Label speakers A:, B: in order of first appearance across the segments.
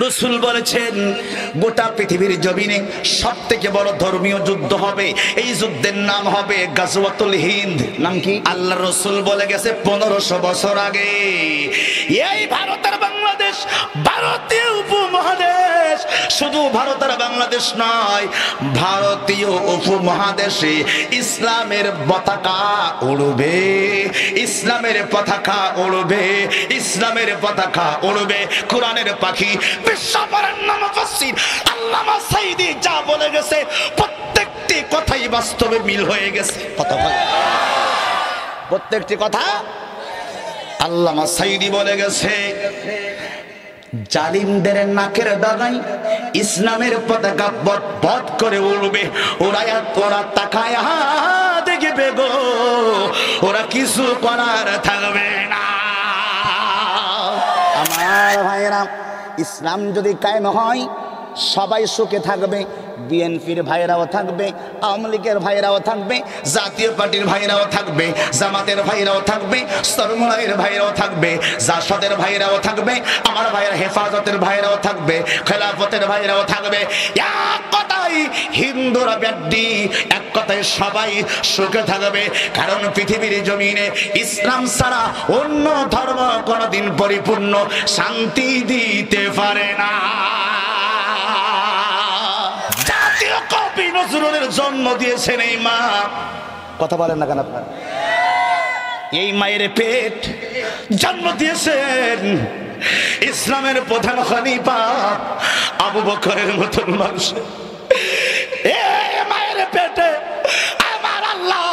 A: রাসূল বলেছেন গোটা পৃথিবীর জমিনে সবথেকে বড় ধর্মীয় যুদ্ধ হবে, এই যুদ্ধের নাম হবে গাজওয়াতুল হিন্দ। নাম কি? আল্লাহ রাসূল বলে গেছে 1500 বছর আগে। এই ভারতের বাংলাদেশ, ভারতীয় উপমহাদেশ, শুধু ভারত আর বাংলাদেশ নয়, ভারতীয় উপমহাদেশে ইসলামের পতাকা উড়বে, ইসলামের পতাকা উড়বে, ইসলামের পতাকা উড়বে। কোরআনের পাখি বিশ্ববরেণ্য মুফাসসির আল্লামা সাঈদী যা বলে গেছে প্রত্যেকটি কথাই বাস্তবে মিল হয়ে গেছে। কথা বল, প্রত্যেকটি কথা আল্লামা সাঈদী বলে গেছে। জালিমদের নাকের ডানায় ইসলামের পতাকা বট করে উড়বে। ওরা তাকায় দেখবে গো, ওরা কিছু করার থাকবে না। আমার ভাইয়েরা, ইসলাম যদি কায়েম হয় সবাই সুখে থাকবে। বিএনপির ভাইরাও থাকবে, আওয়ামী লীগের ভাইরাও থাকবে, জাতীয় পার্টির ভাইরাও থাকবে, জামাতের ভাইরাও থাকবে, সরমুনাইয়ের ভাইরাও থাকবে, জাসদের ভাইরাও থাকবে, আমার ভাইয়ের হেফাজতের ভাইরাও থাকবে, খেলাফতের ভাইরাও থাকবে। এক কথাই হিন্দুরা ব্যাডি, এক কথায় সবাই সুখে থাকবে। কারণ পৃথিবীর জমিনে ইসলাম ছাড়া অন্য ধর্ম কোনোদিন পরিপূর্ণ শান্তি দিতে পারে না। কবি নজরুলের জন্ম দিয়েছেন এই মা। কথা বলেন না কেন আপনার? এই মায়ের পেট জন্ম দিয়েছেন ইসলামের প্রধান খলিফা আবু বকরের মতন মানুষ। এই মায়ের পেটে আমার আল্লাহ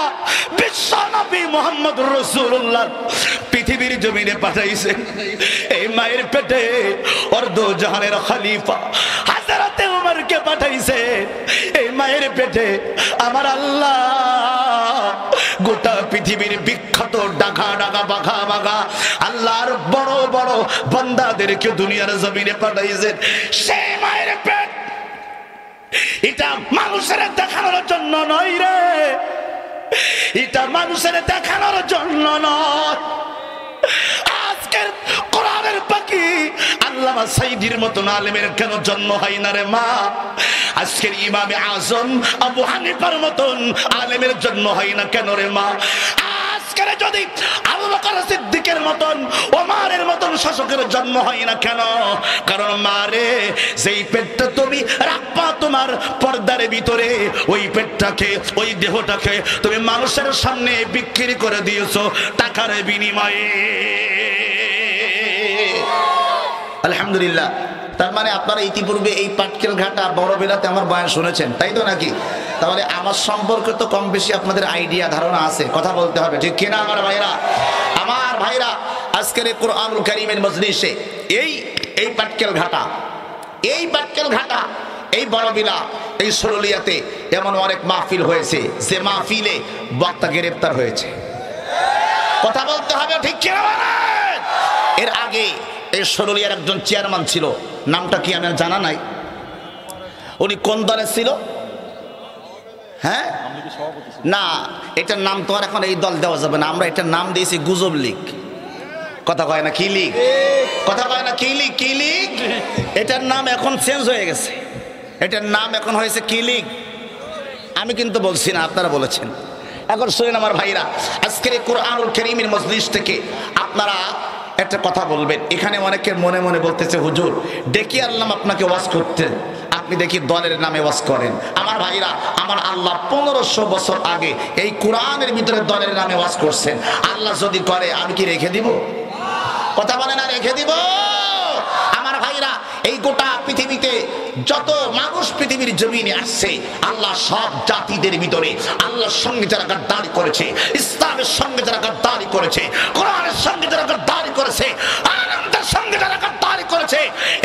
A: বিশ্ব নবী মুহাম্মদ রাসূলুল্লাহ পৃথিবীর জমিনে পাঠাইছে। এই মায়ের পেটে অর্ধ জাহানের খলিফা হযরত উমরকে পাঠাইছে। এই মায়ের পেটে আমার আল্লাহ গোটা পৃথিবীর বিখ্যাত ডাঘা ডাঘা বাঘা বাঘা আল্লাহর বড় বড় বান্দাদেরকে দুনিয়ার জমিনে পাঠাইছেন। সেই মায়ের পেট এটা মানুষের দেখানোর জন্য নয় রে, এটা মানুষের দেখানোর জন্য নয়। আজকের কোরআনের পাখি আল্লামা সাঈদীর মতন আলেমের কেন জন্ম হয় না রে মা? আজকের ইমামে আজম আবু হানিফার মতন আলেমের জন্ম হয় না কেন রে মা? আজকের যদি আবু বকর সিদ্দিকের মতন, ওমরের মতন শাসকের জন্ম হয় না কেন? কারণ মারে, যেই পেটটা তুমি রাখবা তোমার পর্দার ভিতরে, ওই পেটটাকে, ওই দেহটাকে তুমি মানুষের সামনে বিক্রি করে দিয়েছো টাকার বিনিময়ে। আলহামদুলিল্লাহ। তার মানে আপনারা ইতিপূর্বে এই পাটকেল ঘাটা বড় বেলাতে আমার বয়ান শুনেছেন, তাই তো নাকি? তাহলে আমার সম্পর্কে তো কম বেশি আপনাদের আইডিয়া ধারণা আছে। কথা বলতে হবে, ঠিক কিনা আমার ভাইরা? আমার ভাইরা, আজকের কোরআনুল কারীমের মজলিসে এই পাটকেল ঘাটা, এই পাটকেল ঘাটা, এই বড়বিলা, এই সরুলিয়াতে এমন অনেক মাহফিল হয়েছে যে মাহফিলে বক্তা গ্রেফতার হয়েছে। কথা বলতে হবে, ঠিক কিনা? এর আগে এই সরুলিয়ার একজন চেয়ারম্যান ছিল, নামটা কি আমার জানা নাই। উনি কোন দলে ছিল? হ্যাঁ না, এটার নাম তো আর এখন এই দল দেওয়া যাবে না। আমরা এটার নাম দিয়েছি গুজব লীগ। কথা কয় না কি লীগ? কথা কয় না কি লীগ? কি লীগ? এটার নাম এখন চেঞ্জ হয়ে গেছে, এটার নাম এখন হয়েছে কি লীগ। আমি কিন্তু বলছি না, আপনারা বলেছেন। এখন শুনেন আমার ভাইরা, আজকের এই কোরআনুল কারীমের মজলিস থেকে আপনারা একটা কথা বলবেন। এখানে অনেকের মনে মনে বলতেছে, হুজুর ডেকে আনলাম আপনাকে ওয়াজ করতে, আপনি দেখি দলের নামে ওয়াজ করেন। আমার ভাইরা, আমার আল্লাহ 1500 বছর আগে এই কোরআনের ভিতরে দলের নামে ওয়াজ করছেন। আল্লাহ যদি করে আমি কি রেখে দিব? কথা বলে না, রেখে দিব? আমার ভাইরা, এই গোটা পৃথিবীতে যত মানুষ পৃথিবীর জমিনে আসছে, আল্লাহ সব জাতিদের ভিতরে আল্লাহর সঙ্গে যারা গাদ্দারি করেছে, ইসলামের সঙ্গে যারা গাদ্দারি করেছে, কোরআনের সঙ্গে যারা গাদ্দারি করেছে, আনন্দের সঙ্গে যারা গাদ্দারি করেছে,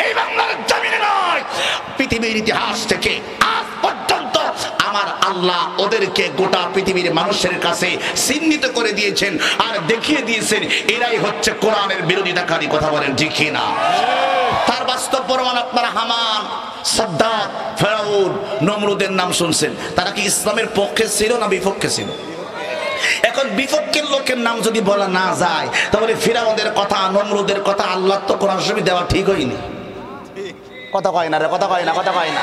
A: এই বাংলার জমিনে নয়, পৃথিবীর ইতিহাস থেকে আজ পর্যন্ত আমার আল্লাহ ওদেরকে গোটা পৃথিবীর মানুষের কাছে চিহ্নিত করে দিয়েছেন আর দেখিয়ে দিয়েছেন এরাই হচ্ছে কোরআনের বিরোধিতাকারী। কথা বলেন ঠিক না? তার বাস্তব প্রমাণ আপনারা হামান, সাদ্দাত, ফেরাউন, নমরুদের নাম শুনছেন। তারা কি ইসলামের পক্ষে ছিল না বিপক্ষে ছিল? এখন বিপক্ষের লোকের নাম যদি বলা না যায়, তাহলে ফিরাউনের কথা, নমরুদের কথা আল্লাহ তো কোরআন শরীফে দেওয়া ঠিক হয়নি। কথা কয় না রে, কথা কয় না, কথা কয় না।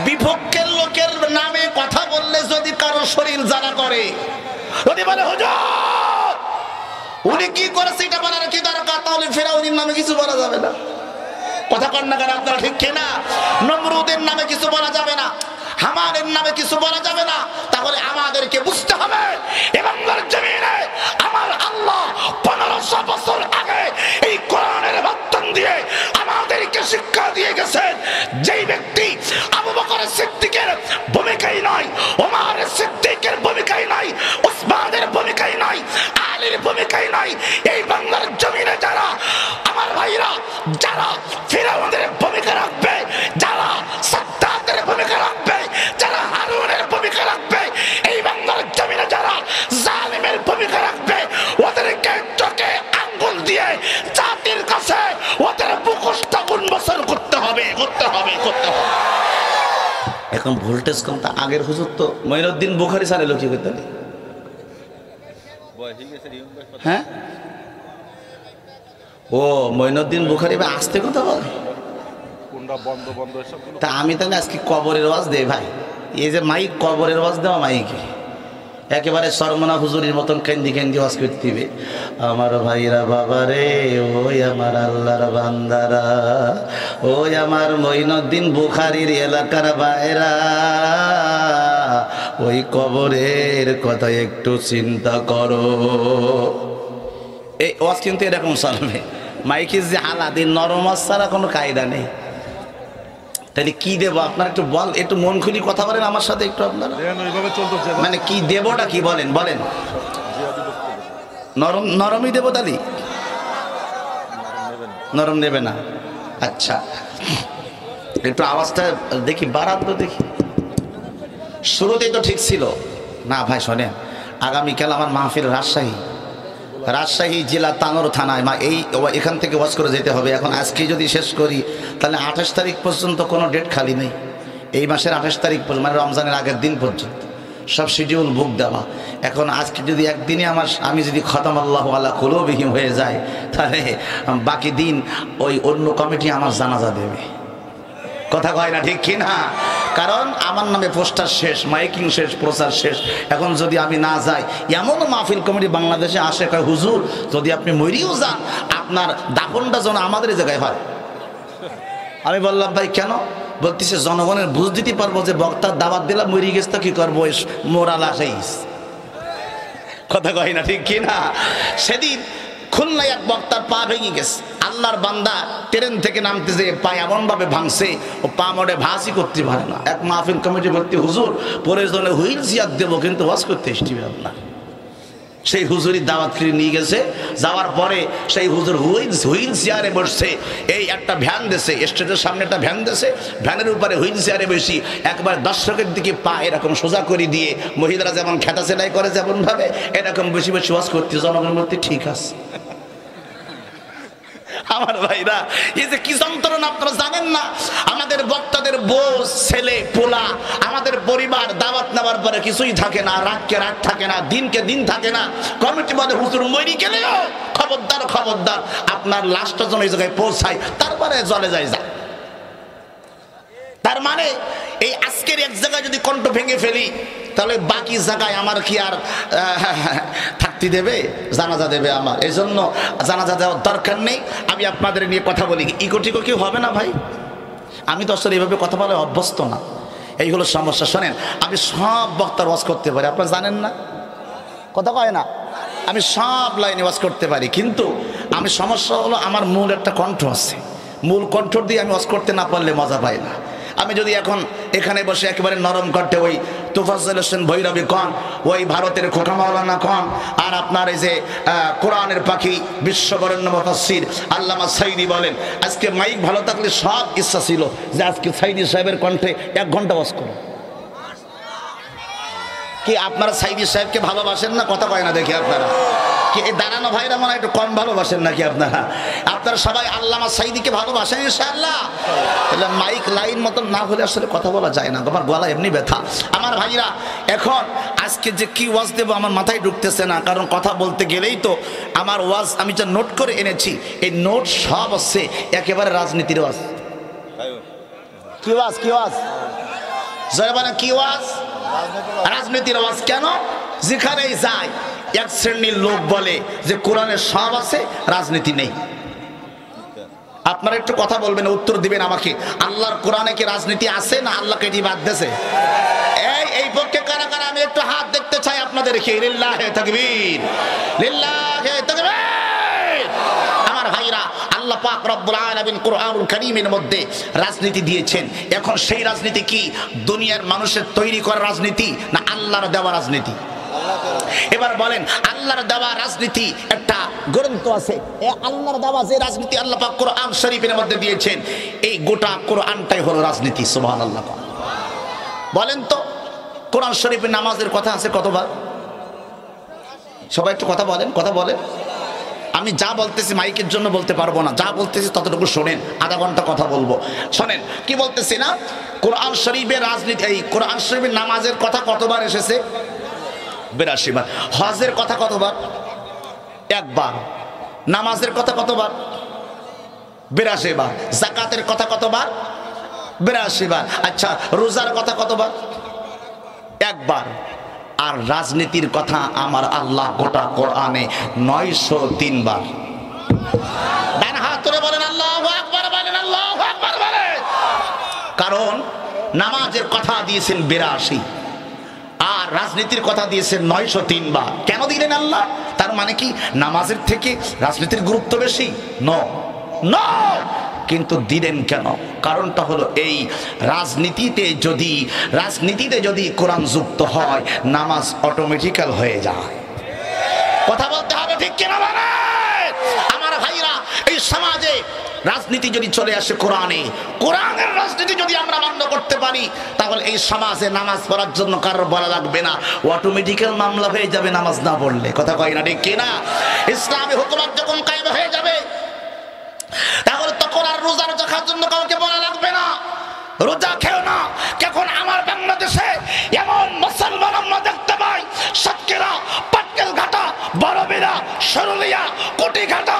A: বিপক্ষের লোকের নামে কথা বললে যদি কারো শরীর জ্বালা করে, যদি বলে হুজুর উনি কি করেছে এটা বলার কি দরকার, তাহলে ফেরাউনের নামে কিছু বলা যাবে না। কথা কন না কেন আপনারা, ঠিক কিনা? নমরুদের নামে কিছু বলা যাবে না, হামানের নামে কিছু বলা যাবে না। তাহলে আমাদেরকে বুঝতে হবে এই বাংলার জমিনে আমার আল্লাহ 1500 বছর আগে এই কোরআনের মাধ্যম দিয়ে আমাদেরকে শিক্ষা দিয়ে গেছেন, যেই ব্যক্তি আবু বকর সিদ্দিকের ভূমিকাই নাই, ওমর সিদ্দিকের ভূমিকাই নাই, উসমানের ভূমিকাই নাই, আলীর ভূমিকাই নাই, এই বাংলার জমিনে যারা আমার ভাইরা, যারা ফিরআউনের ভূমিকা রাখবে, যারা সাদ্দাতের ভূমিকা রাখবে, যারা হারুনের ভূমিকা রাখবে, এই বাংলার জমিনে যারা জালিমের ভূমিকা রাখবে, ওদেরকে চোখে আঙ্গুল দিয়ে জাতির কাছে ওদের মুখোশটা উন্মোচন করতে হবে, করতে হবে, করতে হবে। এখন ভোল্টেজ কম, তা আগের হুজুর তো মঈনুদ্দিন বুখারী সালে লোক কি করতে, হ্যাঁ? ও মঈনুদ্দিন বুখারী আসতে কথা বলে, তা আমি তাহলে আজকে কবরের ওয়াজ দেই ভাই। এই যে মাইক, কবরের ওয়াজ দেওয়া মাইকে একেবারে সরমনা হুজুরির মতন কেন্দি কেন্দি ওয়াজ করতে হবে। আমার ভাইরা বাবারে, ওই আমার আল্লাহর বান্দারা, ওই আমার মঈনুদ্দিন বুখারীর এলাকার ভাইরা, ওই কবরের কথা একটু চিন্তা করো। এই ওয়াজ কিন্তু এরকম চলবে, মাইকের যে আলাদা নরম ওয়াজ ছাড়া কোনো কায়দা নেই। তাহলে কি দেবো আপনার একটু বল, একটু মন খুলি কথা বলেন আমার সাথে একটু আপনারা, মানে কি দেবটা কি বলেন, বলেন। নরম, নরমই দেবো তাহলে, নরম নেবে না? আচ্ছা একটু আওয়াজটা দেখি বাড়ান তো দেখি। শুরুতেই তো ঠিক ছিল না ভাই। শোনেন, আগামীকাল আমার মাহফিল রাজশাহী জেলা তানোর থানায়, এখান থেকে ওয়াজ করে যেতে হবে। এখন আজকে যদি শেষ করি তাহলে 28 তারিখ পর্যন্ত কোনো ডেট খালি নেই। এই মাসের 28 তারিখ পর্যন্ত, মানে রমজানের আগের দিন পর্যন্ত সব শিডিউল বুক দেওয়া। এখন আজকে যদি একদিনে আমি যদি খতম আল্লাহু আলা কুলুবিহিম হয়ে যায়, তাহলে বাকি দিন ওই অন্য কমিটি আমার জানাজা দেবে। কথা কয় না, ঠিক কিনা? কারণ আমার নামে পোস্টার শেষ, মাইকিং শেষ, প্রচার শেষ। এখন যদি আমি না যাই, এমন মাহফিল কমিটি বাংলাদেশে আসে, কয় হুজুর যদি আপনি মরিও যান, আপনার দাফনটা যেন আমাদের জায়গায় হয়। আমি বললাম ভাই কেন? বলতেছে জনগণের বুঝ দিতে পারবো যে বক্তার দাওয়াত দিলাম, মরি গেছে তো কি করবো, মোরাল আসাইস। কথা কয় না, ঠিক কিনা? সেদিন খুলনায় এক বক্তার পা ভেঙে গেছে। আল্লাহর বান্দা ট্রেন থেকে নামতে যে পা এমন ভাবে ভাঙছে, ও পা মোড়ে ভাসই করতে পারে না। এক মাহফিল কমিটি ভর্তি হুজুর, প্রয়োজনে হুইল চেয়ার দেবো, কিন্তু ওয়াজ করতে এসটিবে আপনার। সেই হুজুরি দাওয়াত করে নিয়ে গেছে। যাওয়ার পরে সেই হুজুর হুইল চেয়ারে বসছে। এই একটা ভ্যান দেশে, স্টেজের সামনে একটা ভ্যান দেশে, ভ্যানের উপরে হুইল চেয়ারে বসি একবার দর্শকের দিকে পা এরকম সোজা করে দিয়ে, মহিলারা যেমন খেতা সেলাই করে যেমন ভাবে, এরকম বেশি বেশি ওয়াজ করতে। জনগণের মধ্যে ঠিক আছে। আমার ভাইরা, এই যে কি যন্ত্রণা আপনারা জানেন না। আমাদের বক্তাদের বউ, ছেলে, পোলা, আমাদের পরিবার দাওয়াত নেওয়ার পরে কিছুই থাকে না, রাতকে রাত থাকে না, দিনকে দিন থাকে না। কমিটি বলে হুজুর মরি গেলেও খবরদার, খবরদার আপনার লাশটা যেন এই জায়গায় পৌঁছায়, তারপরে জলে যায় যা। তার মানে এই আজকের এক জায়গায় যদি কণ্ঠ ভেঙে ফেলি, তাহলে বাকি জায়গায় আমার কি আর থাকতে দেবে? জানাজা দেবে আমার। এই জন্য জানাজা দেওয়ার দরকার নেই। আমি আপনাদের নিয়ে কথা বলি, ইকোটিকো কেউ হবে না ভাই। আমি তো আসলে এইভাবে কথা বলে অভ্যস্ত না, এই হলো সমস্যা। শোনেন, আমি সব বক্তার ওয়াজ করতে পারি, আপনারা জানেন না? কথা কয় না? আমি সব লাইনে ওয়াজ করতে পারি, কিন্তু আমি সমস্যা হলো আমার মূল একটা কণ্ঠ আছে। মূল কণ্ঠ দিয়ে আমি ওয়াজ করতে না পারলে মজা পাই না। আমি যদি এখন এখানে বসে একেবারে নরম কণ্ঠে ওই তোফাজ্জল হোসেন ভৈরবী কন, ওই ভারতের খোকা মাওলানা কন, আর আপনার এই যে কোরআনের পাখি বিশ্ববরেণ্য মুফাসসির আল্লামা সাইদি বলেন, আজকে মাইক ভালো থাকলে সব ইচ্ছা ছিল যে আজকে সাইদি সাহেবের কণ্ঠে 1 ঘন্টা ওয়াজ করো। কি আপনারা সাইদি সাহেবকে ভালোবাসেন না? কথা কয় না দেখি আপনারা। কি এই দাঁড়ানো ভাইরা মনে একটু কম ভালোবাসেন নাকি আপনারা? আপনারা সবাই আল্লামা সাইদিকে ভালোবাসেন ইনশাআল্লাহ? তাহলে মাইক লাইন মতন না হলে আসলে কথা বলা যায় না, আমার গলা এমনি ব্যথা। আমার ভাইরা, এখন আজকে যে কি ওয়াজ দেবো আমার মাথায় ঢুকতেছে না, কারণ কথা বলতে গেলেই তো আমার ওয়াজ আমি যা নোট করে এনেছি, এই নোট সব হচ্ছে একেবারে রাজনীতির ওয়াজ। কি ওয়াজ কি ওয়াজ জয় বলেন কি ওয়াজ রাজনীতির ওয়াজ কেন যেখানেই যায় এক শ্রেণীর লোক বলে যে কোরআনে সব আছে রাজনীতি নেই আপনারা একটু কথা বলবেন উত্তর দিবেন আমাকে আল্লাহর কোরআনে কি রাজনীতি আছে না আল্লাহকে এটি বাদ দিয়েছে এই পক্ষে কারা কারা আমি একটু হাত দেখতে চাই আপনাদের লিল্লাহে তাকবীর লিল্লাহে তাকবীর আমার ভাইরা আল্লাহ পাক রব্বুল আলামিন কোরআনুল কারীমের মধ্যে রাজনীতি দিয়েছেন এখন সেই রাজনীতি কি দুনিয়ার মানুষের তৈরি করা রাজনীতি না আল্লাহর দেওয়া রাজনীতি এবার বলেন আল্লাহর দেওয়া রাজনীতি একটা গ্রন্থ আছে এই আল্লাহর দেওয়া যে রাজনীতি আল্লাহ পাক কোরআন শরীফের মধ্যে দিয়েছেন এই গোটা কোরআনটাই হলো রাজনীতি সুবহানাল্লাহ বলেন তো কোরআন শরীফে নামাজের কথা আছে কতবার সবাই একটু কথা বলেন আমি যা বলতেছি মাইকের জন্য বলতে পারবো না যা বলতেছি ততটুকু শোনেন আধা ঘন্টা কথা বলবো শোনেন কি বলতেছি না কোরআন শরীফের রাজনীতি এই কোরআন শরীফের নামাজের কথা কতবার এসেছে 82 বার হজের কথা কতবার একবার নামাজের কথা কতবার 82 বার যাকাতের কথা কতবার 82 বার আচ্ছা রোজার কথা কতবার একবার আর রাজনীতির কথা আমার আল্লাহ গোটা কোরআনে 903 বার ডান হাত তুলে বলেন আল্লাহু আকবার বলেন আল্লাহু আকবার বলেন কারণ নামাজের কথা দিয়েছেন 82 আর রাজনীতির কথা দিয়েছেন 903 বার কেন দিলেন আল্লাহ তার মানে কি নামাজের থেকে রাজনীতির গুরুত্ব বেশি নো কিন্তু দিলেন কেন কারণটা হলো এই রাজনীতিতে যদি কোরআন যুক্ত হয় নামাজ অটোমেটিক্যাল হয়ে যায় কথা বলতে হবে ঠিক কিনা বলেন আমার ভাইরা এই সমাজে রাজনীতি যদি চলে আসে কোরআনের রাজনীতি যদি আমরা মান্য করতে পারি তাহলে এই সমাজে নামাজ পড়ার জন্য কারোর বলা লাগবে না অটোমেটিক্যাল মামলা হয়ে যাবে নামাজ না পড়লে কথা কয় না ঠিক কিনা ইসলামী হুকুমত যখন কায়েম হয়ে যাবে তাহলে তখন আর রোজা রাখার জন্য কাউকে বলা লাগবে না রোজা খেও না কখন আমার বাংলাদেশে এমন মুসলমান আমরা দেখতে পাই সাতক্ষীরা পাটকেলঘাটা বড়বিরা সরুলিয়া কোটিঘাটা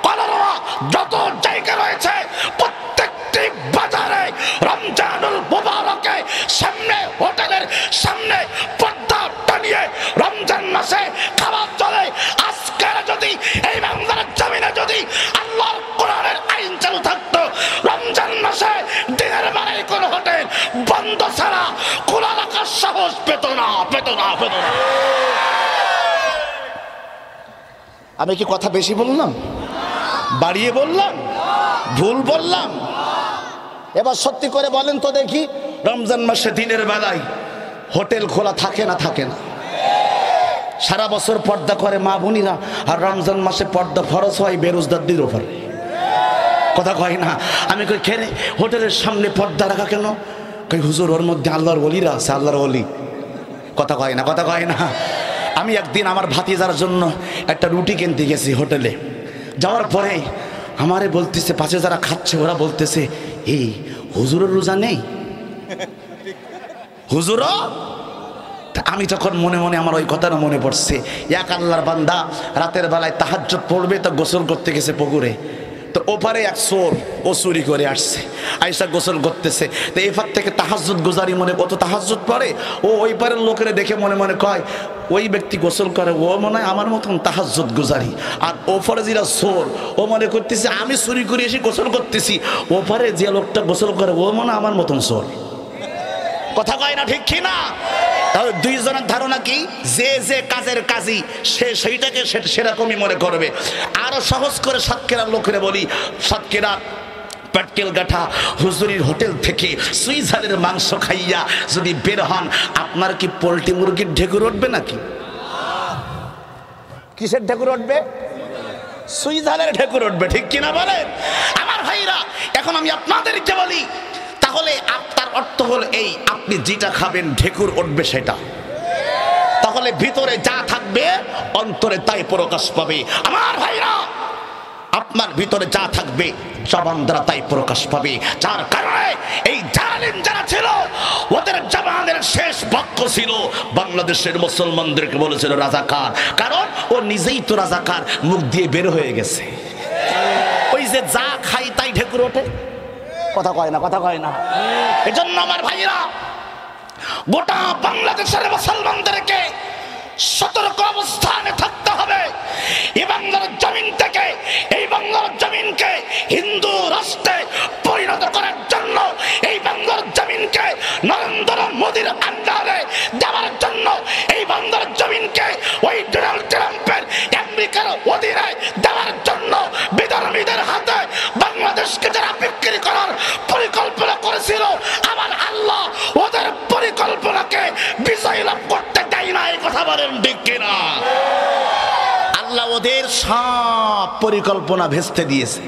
A: কলারোয়া যত জায়গা রয়েছে প্রত্যেকটি বাজারে রমজানুল মুবারকে সামনে হোটেলের সামনে পর্দা টানিয়ে রমজান মাসে খাবার চলে আজকে যদি এই বাংলার জমিনে যদি আল্লাহর কোরআনের আইন চালু থাকতো রমজান মাসে দিনের বেলায় কোন হোটেল বন্ধ ছাড়া খোলা রাখার সাহস পেত না আমি কি কথা বেশি বললাম বাড়িয়ে বললাম ভুল বললাম এবার সত্যি করে বলেন তো দেখি রমজান মাসে দিনের বেলায় হোটেল খোলা থাকে না সারা বছর পর্দা করে মা বোনিরা আর রমজান মাসে পর্দা ফরজ হয় বেরোজগারদের উপর কথা কয় না আমি কই খেলে হোটেলের সামনে পর্দা রাখা কেন কই হুজুর ওর মধ্যে আল্লাহর ওলিরা আছে আল্লাহর ওলি কথা কয় না আমি একদিন আমার ভাতিজার জন্য একটা রুটি কিনতে গেছি হোটেলে যাওয়ার পরে আমারে বলতেছে পাশে যারা খাচ্ছে ওরা বলতেছে এই হুজুরের রোজা নেই হুজুরও আমি তখন মনে মনে আমার ওই কথাটা মনে পড়ছে এক আল্লাহর বান্দা রাতের বেলায় তাহাজ্জুদ পড়বে তো গোসল করতে গেছে পুকুরে তো ওপারে এক চোর ও চুরি করে আসছে আইসা গোসল করতেছে তো এই ফাঁক থেকে তাহাজ্জুদ গুজারি মনে কত তাহাজ্জুদ পড়ে ও ওই পারের লোকেরা দেখে মনে মনে কয় ওই ব্যক্তি গোসল করে ও মনে হয় আমার মতন তাহাজ্জুদ গুজারি আর ওপারে যেটা চোর ও মনে করতেছে আমি চুরি করে এসে গোসল করতেছি ওপারে যে লোকটা গোসল করে ও মনে আমার মতন চোর কথা কয় না ঠিক কিনা তাহলে দুইজনের ধারণা কি যে কাজের কাজী সে সেইটাকে সেরকমই মনে করবে আরো সহজ করে সাতক্ষীরার লোকেরা বলি সাতক্ষীরা পাটকেলঘাটা হুজুরির হোটেল থেকে সুইজালের মাংস খাইয়া যদি বের হন আপনার কি পোল্ট্রি মুরগির ঢেকুর উঠবে নাকি কিসের ঢেকুর উঠবে সুইজালের ঢেকুর উঠবে ঠিক কিনা বলেন আমার ভাইরা এখন আমি আপনাদেরকে বলি তাহলে আপনার অর্থ হলো এই আপনি যেটা খাবেন ঢেকুর উঠবে সেটা তাহলে ভিতরে যা থাকবে অন্তরে তাই প্রকাশ পাবে আমার ভাইরা আপনার ভিতরে যা থাকবে জবান দ্বারা তাই প্রকাশ পাবে যার কারণে এই জালিম যারা ছিল ওদের জবানের শেষ বাক্য ছিল বাংলাদেশের মুসলমানদেরকে বলেছিল রাজাকার কারণ ও নিজেই তো রাজাকার মুখ দিয়ে বের হয়ে গেছে ওই যে যা খাই তাই ঢেকুর ওঠে কথা কয় না, কথা কয় না। এজন্য আমার ভাইরা, গোটা বাংলাদেশের মুসলমানদেরকে সতর্ক অবস্থানে থাকতে হবে। এই বাংলার জমিন থেকে, এই বাংলার জমিনকে হিন্দু রাষ্ট্রে পরিণত করার জন্য, এই বাংলার জমিনকে নরেন্দ্র মোদীর আন্ডারে দেওয়ার জন্য, এই বাংলার জমিনকে ওই ডোনাল্ড ট্রাম্পের আমেরিকার অধীনে দেওয়ার জন্য বিধর্মীদের হাতে বাংলাদেশকে যারা বিক্রি করার পরিকল্পনা করেছিল, আমার আল্লাহ ওদের পরিকল্পনাকে বিজয় লাভ করতে দেয় না। এই কথা বলেন ঠিক কিনা? আল্লাহ ওদের সব পরিকল্পনা ভেস্তে দিয়েছে।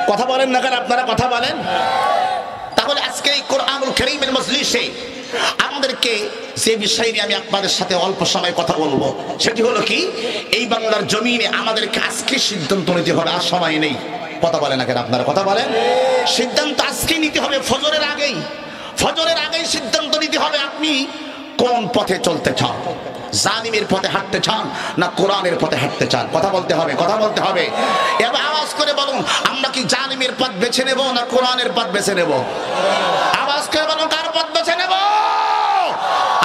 A: কথা বলেন না কেন আপনারা? কথা বলেন। তাহলে আজকে এই কোরআনুল কারীমের মজলিসে আমাদেরকে যে বিষয় নিয়ে আমি আপনাদের সাথে অল্প সময় কথা বলবো, সেটি হলো কি, এই বাংলার জমিনে আমাদেরকে আজকে সিদ্ধান্ত নিতে হবে, আর সময় নেই। কথা বলেন না কেন আপনারা? কথা বলেন। সিদ্ধান্ত আজকে নিতে হবে, ফজরের আগেই, ফজরের আগেই সিদ্ধান্ত নিতে হবে। আপনি কোন পথে চলতে চান? জালিমের পথে হাঁটতে চান না কোরআনের পথে হাঁটতে চান? কথা বলতে হবে, কথা বলতে হবে। এবার আওয়াজ করে বলুন, আমরা কি জালিমের পথ বেছে নেব না কোরআনের পথ বেছে নেব? আওয়াজ করে বলুন, কার পথ বেছে নেব?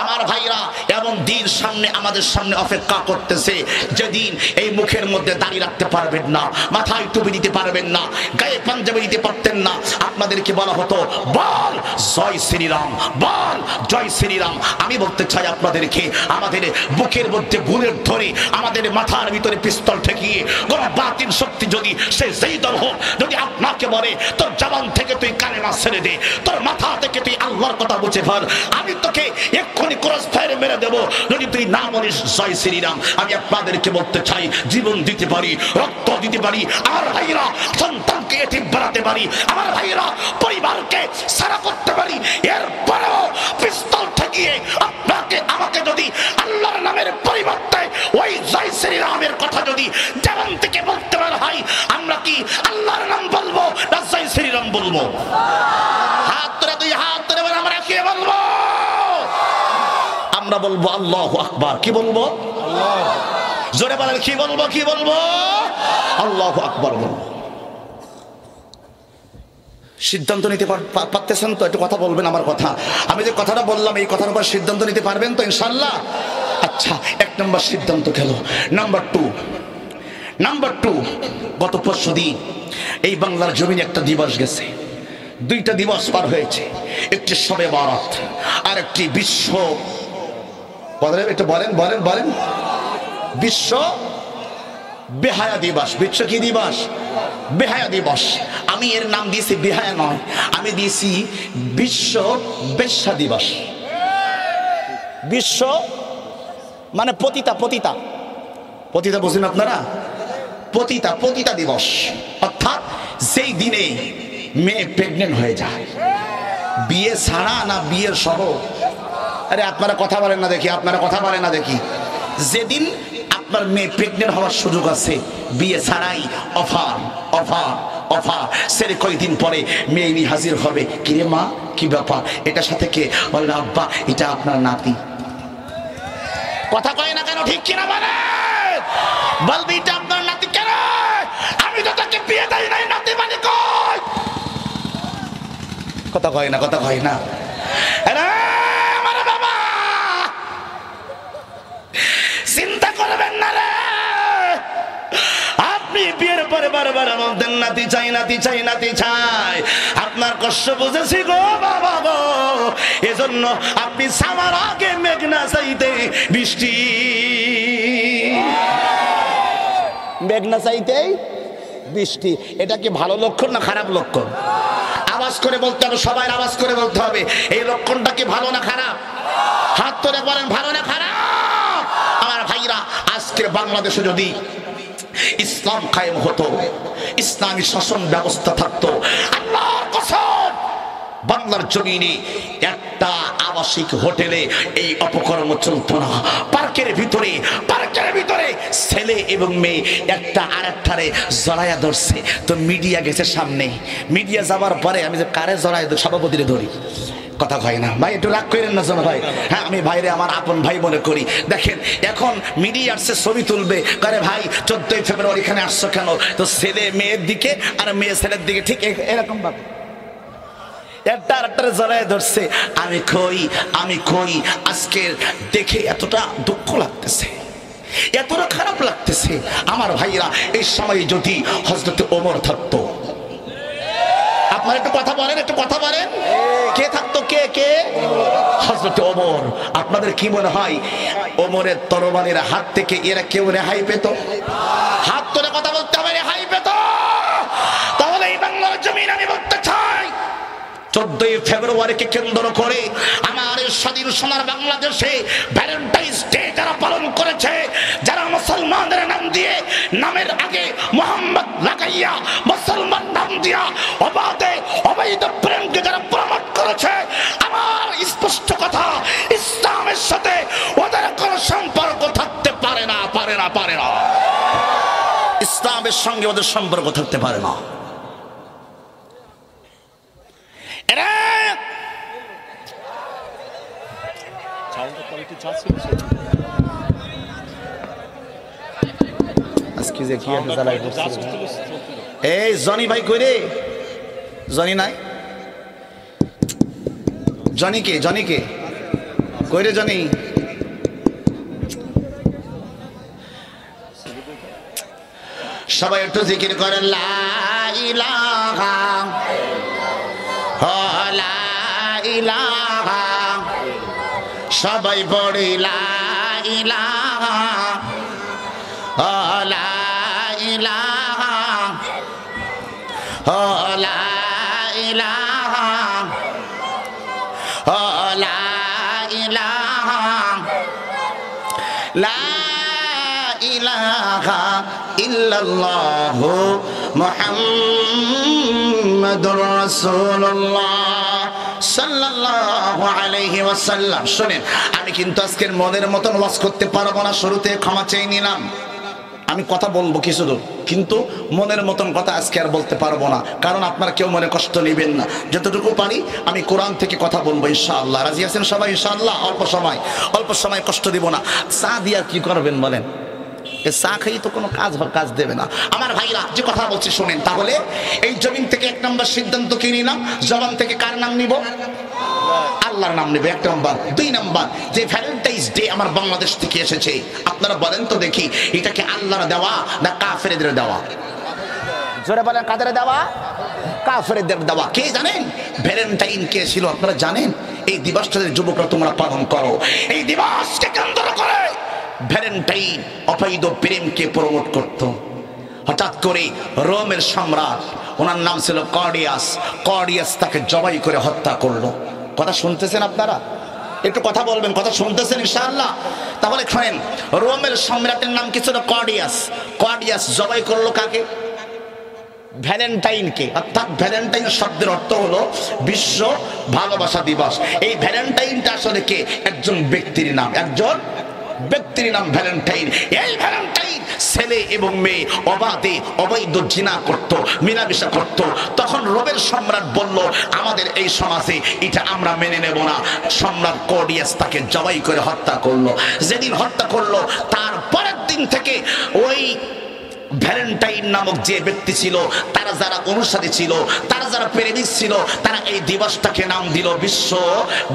A: আমার ভাইরা, এমন দিন সামনে আমাদের সামনে অপেক্ষা করতেছে, যেদিন এই মুখের মধ্যে দাঁড়িয়ে রাখতে পারবেন না, মাথায় টুপি দিতে পারবেন না, গায়ে পাঞ্জাবি দিতে পারতেন না। আপনাদেরকে বলা হতো, বল জয় শ্রীরাম, বল জয় শ্রীরাম। আমি বলতে চাই আপনাদেরকে, আমাদের বুকের মধ্যে বুলেট ধরে, আমাদের মাথার ভিতরে পিস্তল ঠেকিয়ে কোন বাতিল শক্তি যদি সে যেই দল হোক, যদি আপনাকে বলে তোর জবান থেকে তুই কালেমা ছেড়ে দে, তোর মাথা থেকে তুই আল্লাহর কথা বুঝে ফেল, আমি তোকে এক্ষুনি ক্রস ফায়ারে মেরে দেব যদি তুই না বলিস জয় শ্রীরাম। আমি আপনাদেরকে বলতে চাই, জীবন দিতে পারি, রক্ত দিতে পারি, আমার ভাইরা সন্তানকে এতিম বানাতে পারি, আমার ভাইরা পরিবারকে সারা করতে পারি, এরপরেও পিস্তল ঠেকিয়ে আপনাকে আমাকে যদি আল্লাহর নামের পরিবর্তে ওই জয় শ্রীরামের কথা যদি জবান থেকে বলতে বলা হয়, আমরা কি আল্লাহর নাম বলবো না জয় শ্রীরাম বলবো? হাত ধরে, দুই হাত ধরে আমরা কি বলবো? আমরা বলবো আল্লাহু আকবার। কি বলবো? জোরে বলেন, কি বলবো? কি বলবো? আল্লাহু আকবার বলবো। সিদ্ধান্ত নিতে পারতেছেন তো? একটু কথা বলবেন আমার কথা। আমি যে কথাটা বললাম, এই কথার উপর সিদ্ধান্ত নিতে পারবেন তো ইনশাআল্লাহ? আচ্ছা, এক নম্বর সিদ্ধান্ত গেল। নাম্বার টু, গত পরশুদিন এই বাংলার জমিনে একটা দিবস গেছে, দুইটা দিবস পার হয়েছে, একটি শবে বরাত আর একটি বিশ্ব, একটু বলেন বলেন বলেন, বিশ্ব বেহায়া দিবস। বিশ্ব কি দিবস? বেহায়া দিবস। আমি এর নাম দিয়েছি বেহায়া নয়, আমি দিয়েছি বিশ্ব বেশ্যা দিবস। বিশ্ব মানে পতিতা, পতিতা, পতিতা বুঝেন আপনারা? পতিতা, পতিতা দিবস, অর্থাৎ সেই দিনে মেয়ে প্রেগনেন্ট হয়ে যায়, বিয়ে ছাড়া না বিয়ের সহ। আরে আপনারা কথা বলেন না দেখি, আপনারা কথা বলেন না দেখি। যেদিন আপনার মেয়ে প্রেগনেন্ট হওয়ার সুযোগ আছে, বিয়ে ছাড়াই অফার অফার অফার। সেরে কয়েকদিন পরে মেয়ে নিয়ে হাজির হবে, কিরে মা কি ব্যাপার, এটার সাথে কে? বলে আব্বা এটা আপনার নাতি। কথা কয় না কেন? ঠিক কিনা বলে? বলবি এটা আপনার নাতি কেন? আমি তো তাকে বিয়ে দেই নাই, নাতি মানে কই? কথা কয় না, কথা কয় না। চিন্তা করবেন না রে, আপনি বিয়ের পরে বারবার বলতেন নাতি চাই, নাতি চাই, নাতি চাই। আপনার কষ্ট বুঝেছি গো বাবা গো, এজন্য আপনি সামার আগে মেঘনা চাইতে বৃষ্টি, মেঘনা চাইতেই বৃষ্টি। এটা কি ভালো লক্ষণ না খারাপ লক্ষণ? আওয়াজ করে বলতে হবে, সবাই আওয়াজ করে বলতে হবে, এই লক্ষণটা কি ভালো না খারাপ? হাত তুলে বলেন, ভালো না খারাপ? আমার ভাইরা, আজকের বাংলাদেশে যদি ইসলাম কায়েম হতো, ইসলামী শাসন ব্যবস্থা থাকতো, আল্লাহর কসম বাংলার জমিনে একটা আবাসিক হোটেলে এই অপকর্ম চলতো না। পার্কের ভিতরে ছেলে এবং মেয়ে একটা আরেকটারে জড়াইয়া ধরছে, তো মিডিয়া গেছে সামনে, মিডিয়া যাবার পরে আমি যে কারে জড়াই সভাপতিরে ধরি। কথা হয় না ভাই, একটু রাগ করেন না জন ভাই। হ্যাঁ, আমি ভাইরে আমার আপন ভাই মনে করি। দেখেন এখন মিডিয়া আসছে, ছবি তুলবে, করে ভাই 14 ফেব্রুয়ারি এখানে আসছো কেন? তো ছেলে মেয়ের দিকে আর মেয়ে ছেলের দিকে ঠিক এরকম ভাবে একটা আরেকটারে জড়ায় ধরছে, আমি কই। আজকে দেখে এতটা দুঃখ লাগতেছে, এতটা খারাপ লাগতেছে আমার ভাইরা। এই সময় যদি হযরত ওমর থাকতো, আপনারা একটু কথা বলেন, কে থাকতো? কে? হযরত ওমর। আপনাদের কি মনে হয় ওমরের তরবারির হাত থেকে এরা কেউ রেহাই পেত? হাত তুলে কথা বলতে হবে, রেহাই পেত? তাহলে এই বাংলার জমিন আমি বলতে চাই, 14ই ফেব্রুয়ারিকে কেন্দ্র করে আমার স্বাধীন সোনার বাংলাদেশে ভ্যালেন্টাইন্স ডে যারা পালন করেছে, যারা মুসলমানদের নাম দিয়ে নামের আগে মোহাম্মদ লাগাইয়া মুসলমান নাম দিয়া অবৈধ প্রেমকে যারা প্রমোট করেছে, আমার স্পষ্ট কথা, ইসলামের সাথে ওদের কোনো সম্পর্ক থাকতে পারে না। ইসলামের সঙ্গে ওদের সম্পর্ক থাকতে পারে না। এই জনি ভাই কই রে? জনি নাই? জনি কে কই রে? জনি সবাই একটু জিকির করেন, লা ইলাহা লা ইলাহা, সবাই পড়ে লা ইলাহা লা ইলাহা লা ইলাহা লা ইলাহা লা ইলাহা ইল্লাল্লাহু মুহাম্মাদুর রাসূলুল্লাহ সাল্লাল্লাহু আলাইহি ওয়াসাল্লাম। শুনেন, আমি কিন্তু আজকের মনের মতন ওয়াজ করতে পারবো না, শুরুতে ক্ষমা চেয়ে নিলাম। আমি কথা বলবো কিছু দূর, কিন্তু মনের মতন কথা আজকে আর বলতে পারবো না, কারণ আপনারা কেউ মনে কষ্ট নেবেন না। যতটুকু পারি আমি কোরআন থেকে কথা বলবো ইনশাআল্লাহ। রাজি আছেন সবাই ইনশাআল্লাহ? অল্প সময় কষ্ট দিব না। চা দিয়া কি করবেন বলেন? চা খাই তো কোনো কাজ দেবে না। আমার ভাইরা, যে কথা বলছি শোনেন। তাহলে এই জমিন থেকে 1 নম্বর সিদ্ধান্ত কি নিলাম? জবান থেকে কার নাম নিব? আল্লাহর নাম নেবে 1 নম্বর। 2 নম্বর, যে ভ্যালেন্টাইন্স ডে আমার বাংলাদেশ থেকে এসেছে, আপনারা বলেন তো দেখি, এটা কি আল্লাহর দেওয়া না কাফেরদের দেওয়া? জোরে বলেন, কাদের দেওয়া? কাফেরদের দেওয়া। কে জানেন ভ্যালেন্টাইন কে ছিল? আপনারা জানেন? এই দিবসটাদের যুবকরা তোমরা পালন করো। এই দিবসকে কেন্দ্র করে ভ্যালেন্টাইন অবৈধ প্রেমকে প্রমোট করত। হঠাৎ করে রোমের সম্রাট, ওনার নাম ছিল কর্ডিয়াস, তাকে জবাই করে হত্যা করলো। কথা শুনতেছেন আপনারা? একটু কথা বলবেন, কথা শুনতেছেন ইনশাআল্লাহ? তাহলে শোনেন, রোমের সম্রাটের নাম কি ছিল? কর্ডিয়াস জবাই করলো কাকে? ভ্যালেন্টাইনকে। অর্থাৎ ভ্যালেন্টাইন শব্দের অর্থ হলো বিশ্ব ভালোবাসা দিবস। এই ভ্যালেন্টাইনটা আসলে কে? একজন ব্যক্তির নাম, ভ্যালেন্টাইন। এই ভ্যালেন্টাইন ছেলে এবং মেয়ে অবৈধ জিনা করত, মিলামেশা করত। তখন রোমের সম্রাট বলল, আমাদের এই সমাজে এটা আমরা মেনে নেব না। সম্রাট কর্ডিয়াস তাকে জবাই করে হত্যা করলো। যেদিন হত্যা করলো, তার পরের দিন থেকে ওই ভ্যালেন্টাইন নামক যে ব্যক্তি ছিল, তারা যারা অনুসারী ছিল, তারা যারা প্রেমিক ছিল, তারা এই দিবসটাকে নাম দিল বিশ্ব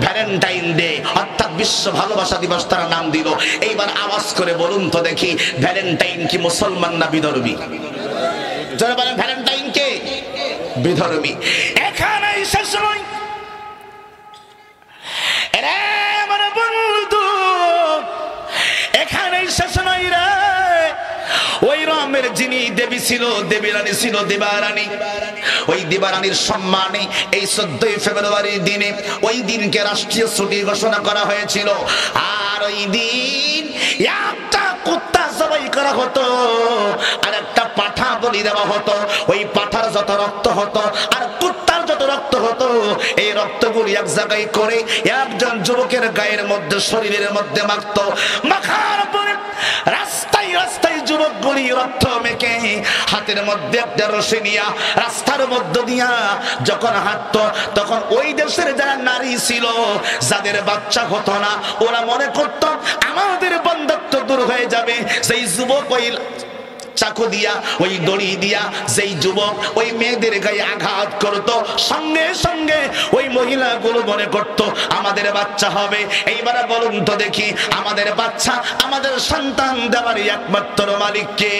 A: ভ্যালেন্টাইন ডে, অর্থাৎ বিশ্ব ভালোবাসা দিবস তারা নাম দিল। এইবার আওয়াজ করে বলুন তো দেখি, ভ্যালেন্টাইন কি মুসলমান না বিধর্মী? যারা বলেন ভ্যালেন্টাইন কে বিধর্মী। এখানে শেষ নয়, এখানে শেষ নয় রে। ওই রোমের যিনি দেবী ছিল, দেবীরানী ছিল, দেবারানী, ওই দেবারানীর সম্মানে এই 14 ফেব্রুয়ারির দিনে ওই দিনকে রাষ্ট্রীয় ছুটি ঘোষণা করা হয়েছিল। আর ওই দিন একটা কুত্তা জবাই করা হতো, আর একটা পাঠা বলি দেওয়া হতো। ওই পাঠার যত রক্ত হতো আর কুত্তার যত রক্ত হতো, এই রক্তগুলি এক জায়গায় করে একজন যুবকের গায়ের মধ্যে, শরীরের মধ্যে মাখতো। মাখার পরে রাস্তায় রাস্তায় যুবকগুলি রক্ত মেখে হাতের মধ্যে একটা রশি নিয়া রাস্তার মধ্য দিয়া যখন হাঁটতো, তখন ওই দেশের যারা নারী ছিল, যাদের বাচ্চা হতো না, ওরা মনে করত আমাদের বন্ধ্যত্ব দূর হয়ে যাবে। সেই যুবক ওই চাকু দিয়া, ওই দড়ি দিয়া যেই যুবক ওই মেয়েদের গায়ে আঘাত করত, সঙ্গে সঙ্গে ওই মহিলাগুলো মনে করত আমাদের বাচ্চা হবে। এইবার বলুন তো দেখি, আমাদের বাচ্চা, আমাদের সন্তান দেওয়ার একমাত্র মালিক কে?